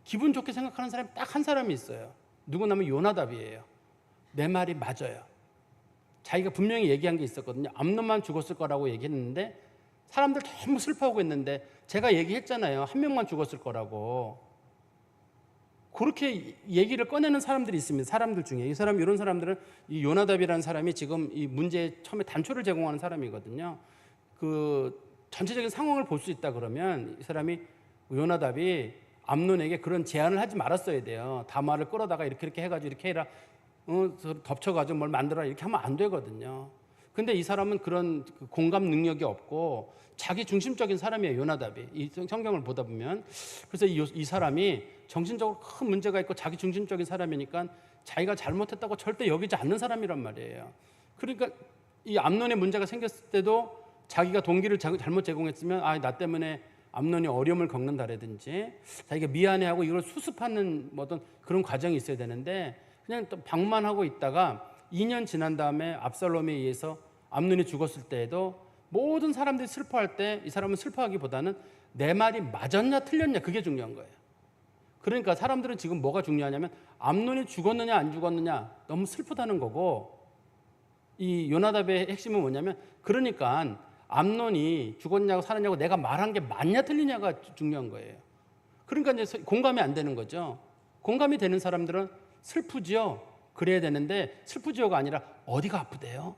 기분 좋게 생각하는 사람이 딱 한 사람이 있어요. 누구냐면 요나답이에요. 내 말이 맞아요. 자기가 분명히 얘기한 게 있었거든요. 암논만 죽었을 거라고 얘기했는데 사람들 너무 슬퍼하고 있는데 제가 얘기했잖아요. 한 명만 죽었을 거라고. 그렇게 얘기를 꺼내는 사람들이 있습니다. 사람들 중에 이런 사람들은 이 요나답이라는 사람이 지금 이 문제에 처음에 단초를 제공하는 사람이거든요. 그 전체적인 상황을 볼 수 있다 그러면 이 사람이 요나답이 암논에게 그런 제안을 하지 말았어야 돼요. 다말을 끌어다가 이렇게 해가지고 이렇게 해라, 덮쳐가지고 뭘 만들어라 이렇게 하면 안 되거든요. 근데 이 사람은 그런 공감 능력이 없고 자기 중심적인 사람이에요. 요나답이 이 성경을 보다 보면 그래서 이 사람이 정신적으로 큰 문제가 있고 자기 중심적인 사람이니까 자기가 잘못했다고 절대 여기지 않는 사람이란 말이에요. 그러니까 이 암논의 문제가 생겼을 때도 자기가 동기를 잘못 제공했으면 나 때문에 암논이 어려움을 겪는다라든지 자기가 미안해하고 이걸 수습하는 어떤 그런 과정이 있어야 되는데 그냥 또 방만하고 있다가 2년 지난 다음에 압살롬에 의해서 암논이 죽었을 때에도 모든 사람들이 슬퍼할 때 이 사람은 슬퍼하기보다는 내 말이 맞았냐 틀렸냐 그게 중요한 거예요. 그러니까 사람들은 지금 뭐가 중요하냐면 암논이 죽었느냐 안 죽었느냐 너무 슬프다는 거고 이 요나답의 핵심은 뭐냐면, 그러니까 암논이 죽었냐고 살았냐고 내가 말한 게 맞냐 틀리냐가 중요한 거예요. 그러니까 이제 공감이 안 되는 거죠. 공감이 되는 사람들은 슬프지요. 그래야 되는데 슬프지요가 아니라 어디가 아프대요?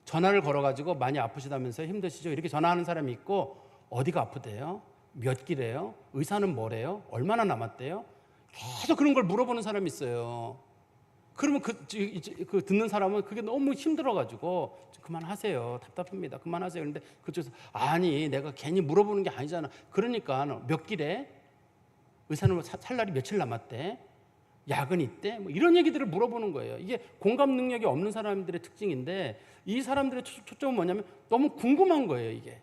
전화를 걸어가지고 많이 아프시다면서 힘드시죠? 이렇게 전화하는 사람이 있고, 어디가 아프대요? 몇 기래요? 의사는 뭐래요? 얼마나 남았대요? 계속 그런 걸 물어보는 사람이 있어요. 그러면 그 듣는 사람은 그게 너무 힘들어가지고 그만하세요. 답답합니다. 그만하세요. 그런데 그쪽에서 아니 내가 괜히 물어보는 게 아니잖아. 그러니까 몇 기래? 의사는 살 날이 며칠 남았대? 약은 있대? 뭐 이런 얘기들을 물어보는 거예요. 이게 공감 능력이 없는 사람들의 특징인데, 이 사람들의 초점은 뭐냐면 너무 궁금한 거예요, 이게.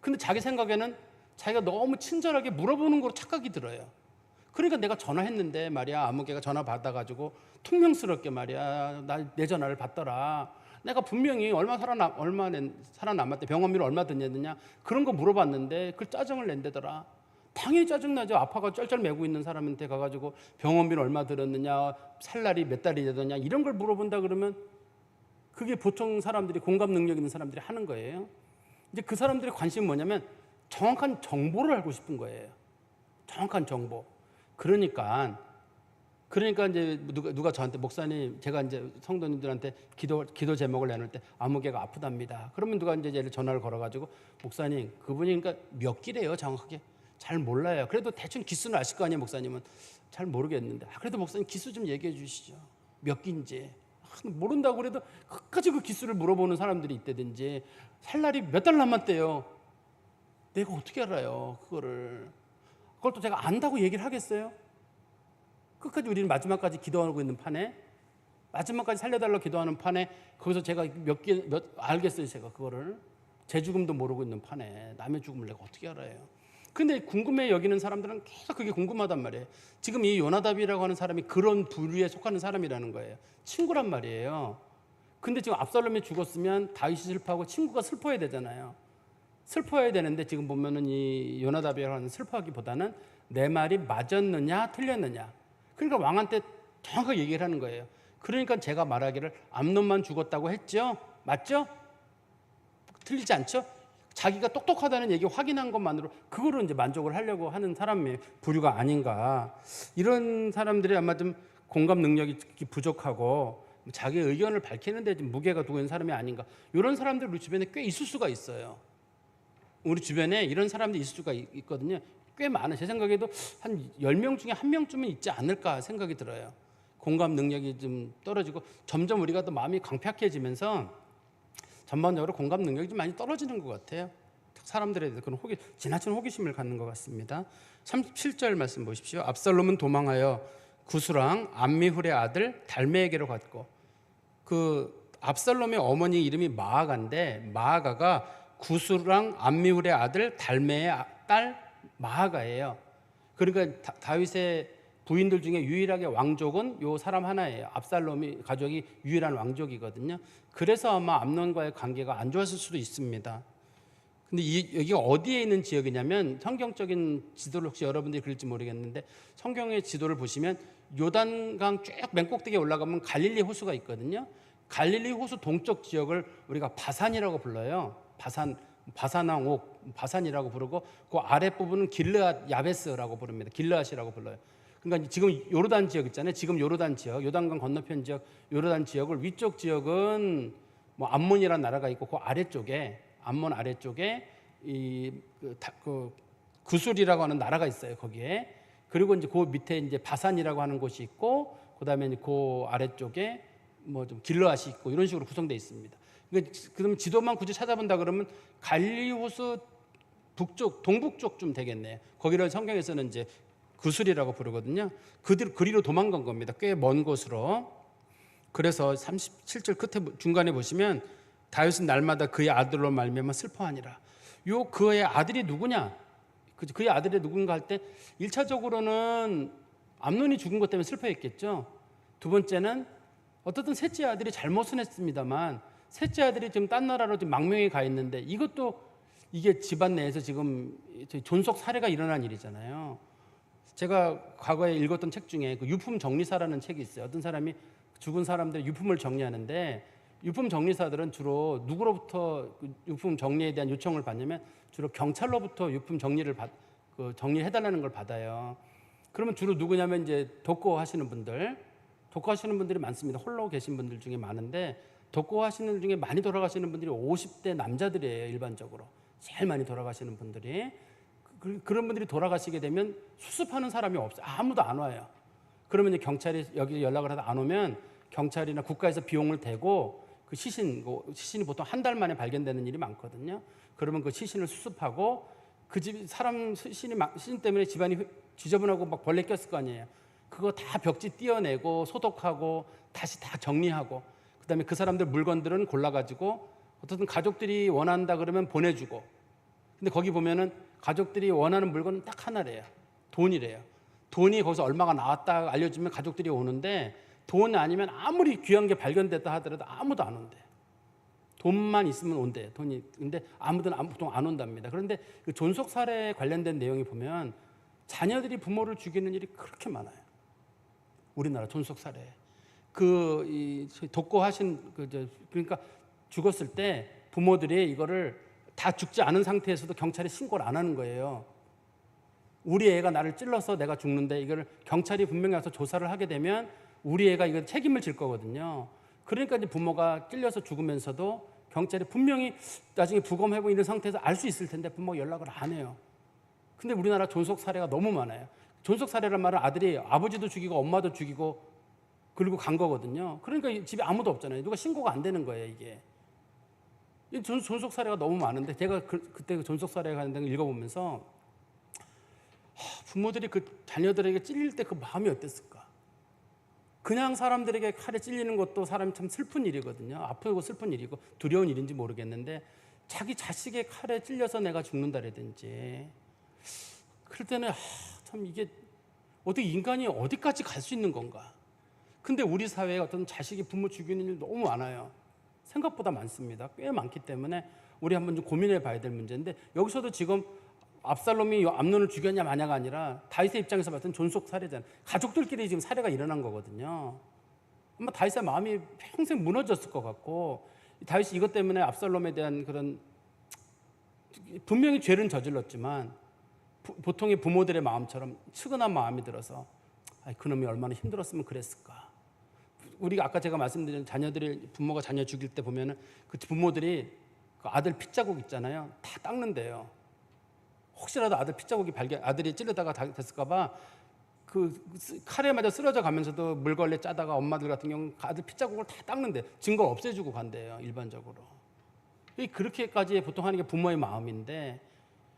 근데 자기 생각에는 자기가 너무 친절하게 물어보는 거로 착각이 들어요. 그러니까 내가 전화했는데 말이야, 아무개가 전화 받아가지고 퉁명스럽게 말이야, 내 전화를 받더라. 내가 분명히 얼마 살아남았대, 병원비를 얼마 드냐느냐, 그런 거 물어봤는데 그걸 짜증을 낸대더라. 당연히 짜증나죠. 아파가 쩔쩔매고 있는 사람한테 가가지고 병원비는 얼마 들었느냐, 살 날이 몇 달이 되느냐, 이런 걸 물어본다 그러면 그게 보통 사람들이, 공감 능력 있는 사람들이 하는 거예요. 이제 그 사람들의 관심은 뭐냐면 정확한 정보를 알고 싶은 거예요. 정확한 정보. 그러니까 이제 누가 저한테, 목사님, 제가 이제 성도님들한테 기도 제목을 내놓을 때 아무개가 아프답니다. 그러면 누가 이제 얘를 전화를 걸어가지고, 목사님, 그분이 그러니까 몇 기래요, 정확하게? 잘 몰라요. 그래도 대충 기수는 아실 거 아니에요, 목사님은. 잘 모르겠는데. 그래도 목사님 기수 좀 얘기해 주시죠. 몇 기인지. 모른다고 그래도 끝까지 그 기수를 물어보는 사람들이 있다든지, 살 날이 몇 달 남았대요. 내가 어떻게 알아요, 그거를. 그걸 또 제가 안다고 얘기를 하겠어요? 끝까지 우리는 마지막까지 기도하고 있는 판에, 마지막까지 살려달라고 기도하는 판에, 거기서 제가 알겠어요, 제가 그거를. 제 죽음도 모르고 있는 판에 남의 죽음을 내가 어떻게 알아요? 근데 궁금해 여기는 사람들은 계속 그게 궁금하단 말이에요. 지금 이 요나답이라고 하는 사람이 그런 부류에 속하는 사람이라는 거예요. 친구란 말이에요. 근데 지금 압살롬이 죽었으면 다윗이 슬퍼하고 친구가 슬퍼해야 되잖아요. 슬퍼해야 되는데 지금 보면은 이 요나답이라고 하는 슬퍼하기보다는 내 말이 맞았느냐 틀렸느냐. 그러니까 왕한테 정확하게 얘기를 하는 거예요. 그러니까 제가 말하기를 암논만 죽었다고 했죠? 맞죠? 틀리지 않죠? 자기가 똑똑하다는 얘기 확인한 것만으로 그거로 이제 만족을 하려고 하는 사람의 부류가 아닌가. 이런 사람들이 아마 좀 공감 능력이 부족하고 자기 의견을 밝히는데 좀 무게가 두고 있는 사람이 아닌가. 이런 사람들 우리 주변에 꽤 있을 수가 있어요. 우리 주변에 이런 사람들이 있을 수가 있거든요. 꽤 많아요. 제 생각에도 한 10명 중에 1명쯤은 있지 않을까 생각이 들어요. 공감 능력이 좀 떨어지고 점점 우리가 또 마음이 강팍해지면서 전반적으로 공감 능력이 좀 많이 떨어지는 것 같아요. 사람들에 대해서 그런 지나친 호기심을 갖는 것 같습니다. 37절 말씀 보십시오. 압살롬은 도망하여 구스랑 암미훌의 아들 달메에게로 갔고, 그 압살롬의 어머니 이름이 마아가인데 마아가가 구스랑 암미훌의 아들 달메의 딸 마아가예요. 그러니까 다윗의 부인들 중에 유일하게 왕족은 요 사람 하나예요. 압살롬이 가족이 유일한 왕족이거든요. 그래서 아마 암논과의 관계가 안 좋았을 수도 있습니다. 근데 여기가 어디에 있는 지역이냐면, 성경적인 지도를 혹시 여러분들이 그릴지 모르겠는데 성경의 지도를 보시면 요단강 쭉 맨 꼭대기에 올라가면 갈릴리 호수가 있거든요. 갈릴리 호수 동쪽 지역을 우리가 바산이라고 불러요. 바산이라고 부르고, 그 아랫부분은 길르앗 야베스라고 부릅니다. 길르앗이라고 불러요. 그러니까 지금 요르단 지역 있잖아요. 지금 요르단 지역, 요단강 건너편 지역, 요르단 지역을, 위쪽 지역은 뭐 암몬이라는 나라가 있고, 그 아래쪽에, 암몬 아래쪽에 구술이라고 하는 나라가 있어요. 거기에. 그리고 이제 그 밑에 이제 바산이라고 하는 곳이 있고, 그다음에 그 아래쪽에 뭐 좀 길르앗이 있고, 이런 식으로 구성되어 있습니다. 그러면 지도만 굳이 찾아본다 그러면 갈릴리 호수 북쪽, 동북쪽 좀 되겠네요. 거기를 성경에서는 이제 구술이라고 부르거든요. 그리로 도망간 겁니다. 꽤 먼 곳으로. 그래서 37절 끝에 중간에 보시면 다윗은 날마다 그의 아들로 말미암아 슬퍼하니라. 그의 아들이 누구냐? 그의 아들이 누군가 할 때 1차적으로는 암논이 죽은 것 때문에 슬퍼했겠죠. 두 번째는 어떻든 셋째 아들이 잘못은 했습니다만, 셋째 아들이 지금 딴 나라로 지금 망명에 가 있는데, 이것도 이게 집안 내에서 지금 존속 살해가 일어난 일이잖아요. 제가 과거에 읽었던 책 중에 그 유품 정리사라는 책이 있어요. 어떤 사람이 죽은 사람들의 유품을 정리하는데, 유품 정리사들은 주로 누구로부터 그 유품 정리에 대한 요청을 받냐면 주로 경찰로부터 유품 정리를 정리해달라는 걸 받아요. 그러면 주로 누구냐면 이제 독거하시는 분들이 많습니다. 홀로 계신 분들 중에 많은데, 독거하시는 분 중에 많이 돌아가시는 분들이 50대 남자들이에요. 일반적으로 제일 많이 돌아가시는 분들이. 그런 분들이 돌아가시게 되면 수습하는 사람이 없어요. 아무도 안 와요. 그러면 이제 경찰이 여기 연락을 하다 안 오면 경찰이나 국가에서 비용을 대고 그 시신이 보통 한 달 만에 발견되는 일이 많거든요. 그러면 그 시신을 수습하고, 그 집 사람 시신 때문에 집안이 지저분하고 막 벌레 꼈을 거 아니에요. 그거 다 벽지 떼어내고 소독하고 다시 다 정리하고, 그다음에 그 사람들 물건들은 골라가지고 어떤 가족들이 원한다 그러면 보내주고. 근데 거기 보면은 가족들이 원하는 물건은 딱 하나래요. 돈이래요. 돈이 거기서 얼마가 나왔다 알려주면 가족들이 오는데, 돈 아니면 아무리 귀한 게 발견됐다 하더라도 아무도 안 온대. 돈만 있으면 온대. 돈이. 근데 보통 안 온답니다. 그런데 그 존속 살해에 관련된 내용이 보면 자녀들이 부모를 죽이는 일이 그렇게 많아요. 우리나라 존속 살해. 독거하신 그러니까 죽었을 때 부모들이 이거를 다 죽지 않은 상태에서도 경찰에 신고를 안 하는 거예요. 우리 애가 나를 찔러서 내가 죽는데 이걸 경찰이 분명히 와서 조사를 하게 되면 우리 애가 이거 책임을 질 거거든요. 그러니까 이제 부모가 찔려서 죽으면서도 경찰이 분명히 나중에 부검해보고 이런 상태에서 알 수 있을 텐데 부모가 연락을 안 해요. 근데 우리나라 존속 살해가 너무 많아요. 존속 살해란 말은 아들이 아버지도 죽이고 엄마도 죽이고 그리고 간 거거든요. 그러니까 집에 아무도 없잖아요. 누가 신고가 안 되는 거예요, 이게. 존속 살해가 너무 많은데, 제가 그때 존속 살해에 관한 걸 읽어보면서 부모들이 그 자녀들에게 찔릴 때 그 마음이 어땠을까? 그냥 사람들에게 칼에 찔리는 것도 사람이 참 슬픈 일이거든요. 아프고 슬픈 일이고 두려운 일인지 모르겠는데, 자기 자식의 칼에 찔려서 내가 죽는다라든지, 그럴 때는 참 이게 어떻게 인간이 어디까지 갈 수 있는 건가? 근데 우리 사회에 어떤 자식이 부모 죽이는 일 너무 많아요. 생각보다 많습니다. 꽤 많기 때문에 우리 한번 좀 고민해 봐야 될 문제인데, 여기서도 지금 압살롬이 암논을 죽였냐 마냐가 아니라 다윗의 입장에서 봤을 땐 존속 살해잖아요. 가족들끼리 지금 살해가 일어난 거거든요. 아마 다윗의 마음이 평생 무너졌을 것 같고, 다윗이 이것 때문에 압살롬에 대한 그런, 분명히 죄는 저질렀지만 보통의 부모들의 마음처럼 측은한 마음이 들어서 그놈이 얼마나 힘들었으면 그랬을까. 우리가 아까 제가 말씀드린 자녀들이, 부모가 자녀 죽일 때 보면은 그 부모들이 그 아들 핏자국 있잖아요. 다 닦는데요. 혹시라도 아들 핏자국이 아들이 찔르다가 됐을까봐 그 칼에 맞아 쓰러져 가면서도 물걸레 짜다가 엄마들 같은 경우는 아들 핏자국을 다 닦는데 증거 없애주고 간대요, 일반적으로. 그렇게까지 보통 하는 게 부모의 마음인데,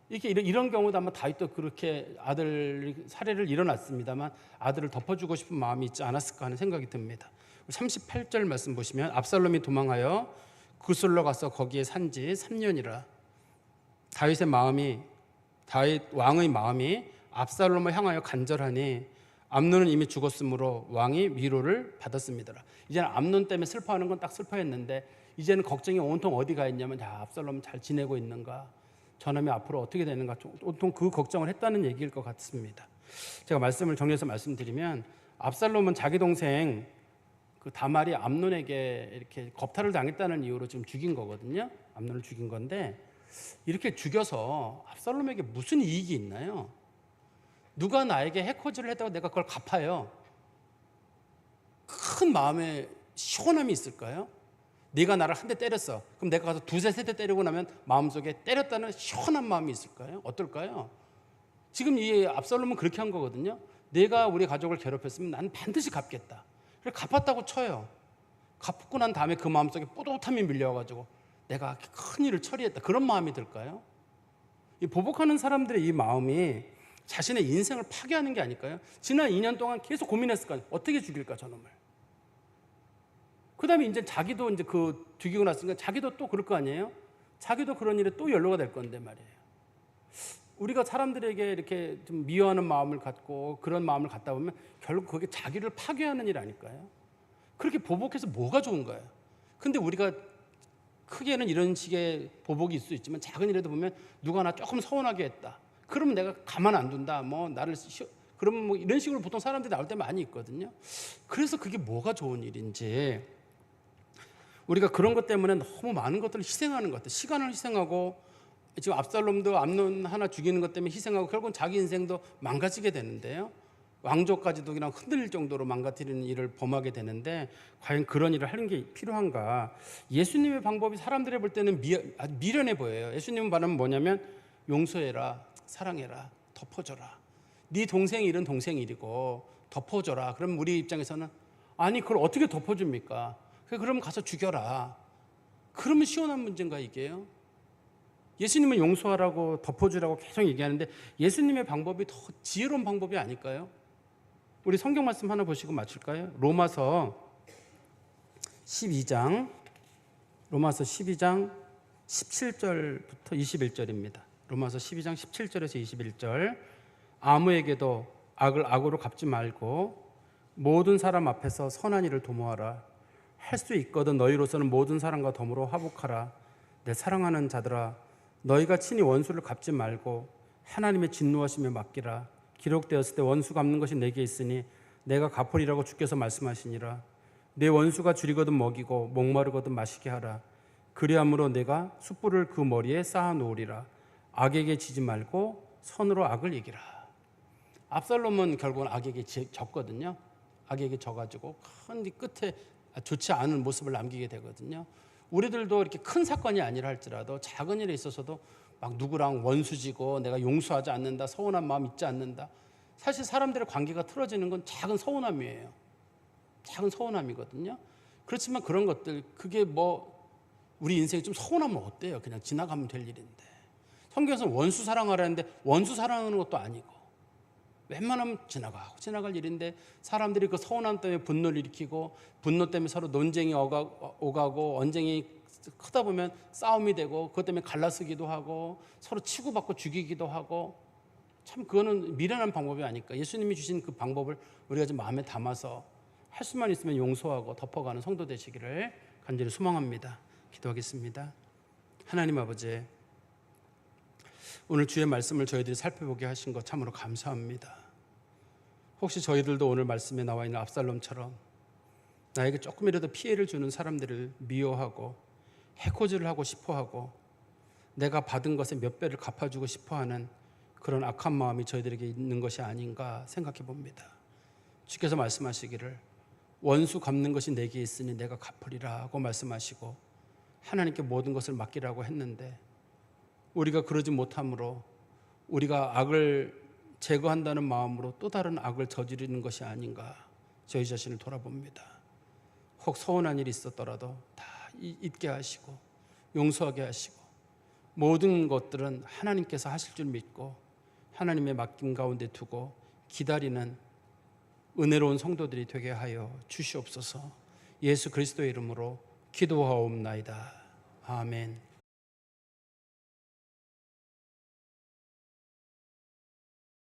이런 경우도 아마 다윗도 그렇게 아들 살해를 일어났습니다만 아들을 덮어주고 싶은 마음이 있지 않았을까 하는 생각이 듭니다. 38절 말씀 보시면, 압살롬이 도망하여 구슬로 가서 거기에 산 지 3년이라. 다윗 왕의 마음이 압살롬을 향하여 간절하니 암논은 이미 죽었으므로 왕이 위로를 받았습니다. 이제는 암논 때문에 슬퍼하는 건 딱 슬퍼했는데, 이제는 걱정이 온통 어디 가 있냐면, 압살롬 잘 지내고 있는가, 저놈이 앞으로 어떻게 되는가, 온통 그 걱정을 했다는 얘기일 것 같습니다. 제가 말씀을 정리해서 말씀드리면, 압살롬은 자기 동생 그 다말이 암논에게 이렇게 겁탈을 당했다는 이유로 지금 죽인 거거든요. 암논을 죽인 건데, 이렇게 죽여서 압살롬에게 무슨 이익이 있나요? 누가 나에게 해코지를 했다고 내가 그걸 갚아요? 큰 마음에 시원함이 있을까요? 네가 나를 한 대 때렸어. 그럼 내가 가서 두세 세 대 때리고 나면 마음속에 때렸다는 시원한 마음이 있을까요? 어떨까요? 지금 이 압살롬은 그렇게 한 거거든요. 내가 우리 가족을 괴롭혔으면 나는 반드시 갚겠다. 그래서 갚았다고 쳐요. 갚고 난 다음에 그 마음속에 뿌듯함이 밀려가지고 내가 큰 일을 처리했다, 그런 마음이 들까요? 이 보복하는 사람들의 이 마음이 자신의 인생을 파괴하는 게 아닐까요? 지난 2년 동안 계속 고민했을 거 아니에요. 어떻게 죽일까, 저놈을. 그 다음에 이제 자기도 이제 죽이고 났으니까 자기도 또 그럴 거 아니에요? 자기도 그런 일에 또 연루가 될 건데 말이에요. 우리가 사람들에게 이렇게 좀 미워하는 마음을 갖고 그런 마음을 갖다 보면 결국 그게 자기를 파괴하는 일 아닐까요? 그렇게 보복해서 뭐가 좋은가요? 근데 우리가 크게는 이런 식의 보복이 있을 수 있지만, 작은 일에도 보면 누가 나 조금 서운하게 했다, 그러면 내가 가만 안 둔다, 뭐 나를 그러면 뭐 이런 식으로 보통 사람들이 나올 때 많이 있거든요. 그래서 그게 뭐가 좋은 일인지, 우리가 그런 것 때문에 너무 많은 것들을 희생하는 것 같아요. 시간을 희생하고, 지금 압살롬도 암논 하나 죽이는 것 때문에 희생하고 결국은 자기 인생도 망가지게 되는데요. 왕조까지도 그냥 흔들릴 정도로 망가뜨리는 일을 범하게 되는데, 과연 그런 일을 하는 게 필요한가? 예수님의 방법이 사람들이 볼 때는 아주 미련해 보여요. 예수님은 말하면 뭐냐면 용서해라, 사랑해라, 덮어줘라. 네 동생 일은 동생 일이고 덮어줘라. 그럼 우리 입장에서는 아니 그걸 어떻게 덮어줍니까? 그럼 가서 죽여라. 그러면 시원한 문제인가 이게요? 예수님은 용서하라고 덮어주라고 계속 얘기하는데 예수님의 방법이 더 지혜로운 방법이 아닐까요? 우리 성경 말씀 하나 보시고 맞출까요? 로마서 12장 17절부터 21절입니다. 로마서 12장 17절에서 21절. 아무에게도 악을 악으로 갚지 말고 모든 사람 앞에서 선한 일을 도모하라. 할 수 있거든 너희로서는 모든 사람과 더불어 화목하라. 내 사랑하는 자들아, 너희가 친히 원수를 갚지 말고 하나님의 진노하심에 맡기라. 기록되었을 때 원수 갚는 것이 내게 있으니 내가 갚으리라고 주께서 말씀하시니라. 내 원수가 줄이거든 먹이고 목마르거든 마시게 하라. 그리함으로 내가 숯불을 그 머리에 쌓아 놓으리라. 악에게 지지 말고 선으로 악을 이기라. 압살롬은 결국은 악에게 졌거든요. 악에게 져가지고 큰 끝에 좋지 않은 모습을 남기게 되거든요. 우리들도 이렇게 큰 사건이 아니라 할지라도 작은 일에 있어서도 막 누구랑 원수지고 내가 용서하지 않는다, 서운한 마음 있지 않는다. 사실 사람들의 관계가 틀어지는 건 작은 서운함이에요. 작은 서운함이거든요. 그렇지만 그런 것들, 그게 뭐 우리 인생이 좀 서운하면 어때요? 그냥 지나가면 될 일인데. 성경에서는 원수 사랑하라는데 원수 사랑하는 것도 아니고 웬만하면 지나갈 일인데 사람들이 그 서운함 때문에 분노를 일으키고 분노 때문에 서로 논쟁이 오가고 언쟁이 크다 보면 싸움이 되고 그것 때문에 갈라서기도 하고 서로 치고받고 죽이기도 하고, 참 그거는 미련한 방법이 아닐까. 예수님이 주신 그 방법을 우리가 좀 마음에 담아서 할 수만 있으면 용서하고 덮어가는 성도 되시기를 간절히 소망합니다. 기도하겠습니다. 하나님 아버지, 오늘 주의 말씀을 저희들이 살펴보게 하신 것 참으로 감사합니다. 혹시 저희들도 오늘 말씀에 나와 있는 압살롬처럼 나에게 조금이라도 피해를 주는 사람들을 미워하고 해코지를 하고 싶어하고 내가 받은 것의 몇 배를 갚아주고 싶어하는 그런 악한 마음이 저희들에게 있는 것이 아닌가 생각해 봅니다. 주께서 말씀하시기를 원수 갚는 것이 내게 있으니 내가 갚으리라고 말씀하시고 하나님께 모든 것을 맡기라고 했는데, 우리가 그러지 못함으로 우리가 악을 제거한다는 마음으로 또 다른 악을 저지르는 것이 아닌가 저희 자신을 돌아봅니다. 혹 서운한 일이 있었더라도 다 잊게 하시고 용서하게 하시고 모든 것들은 하나님께서 하실 줄 믿고 하나님의 맡김 가운데 두고 기다리는 은혜로운 성도들이 되게 하여 주시옵소서. 예수 그리스도의 이름으로 기도하옵나이다. 아멘.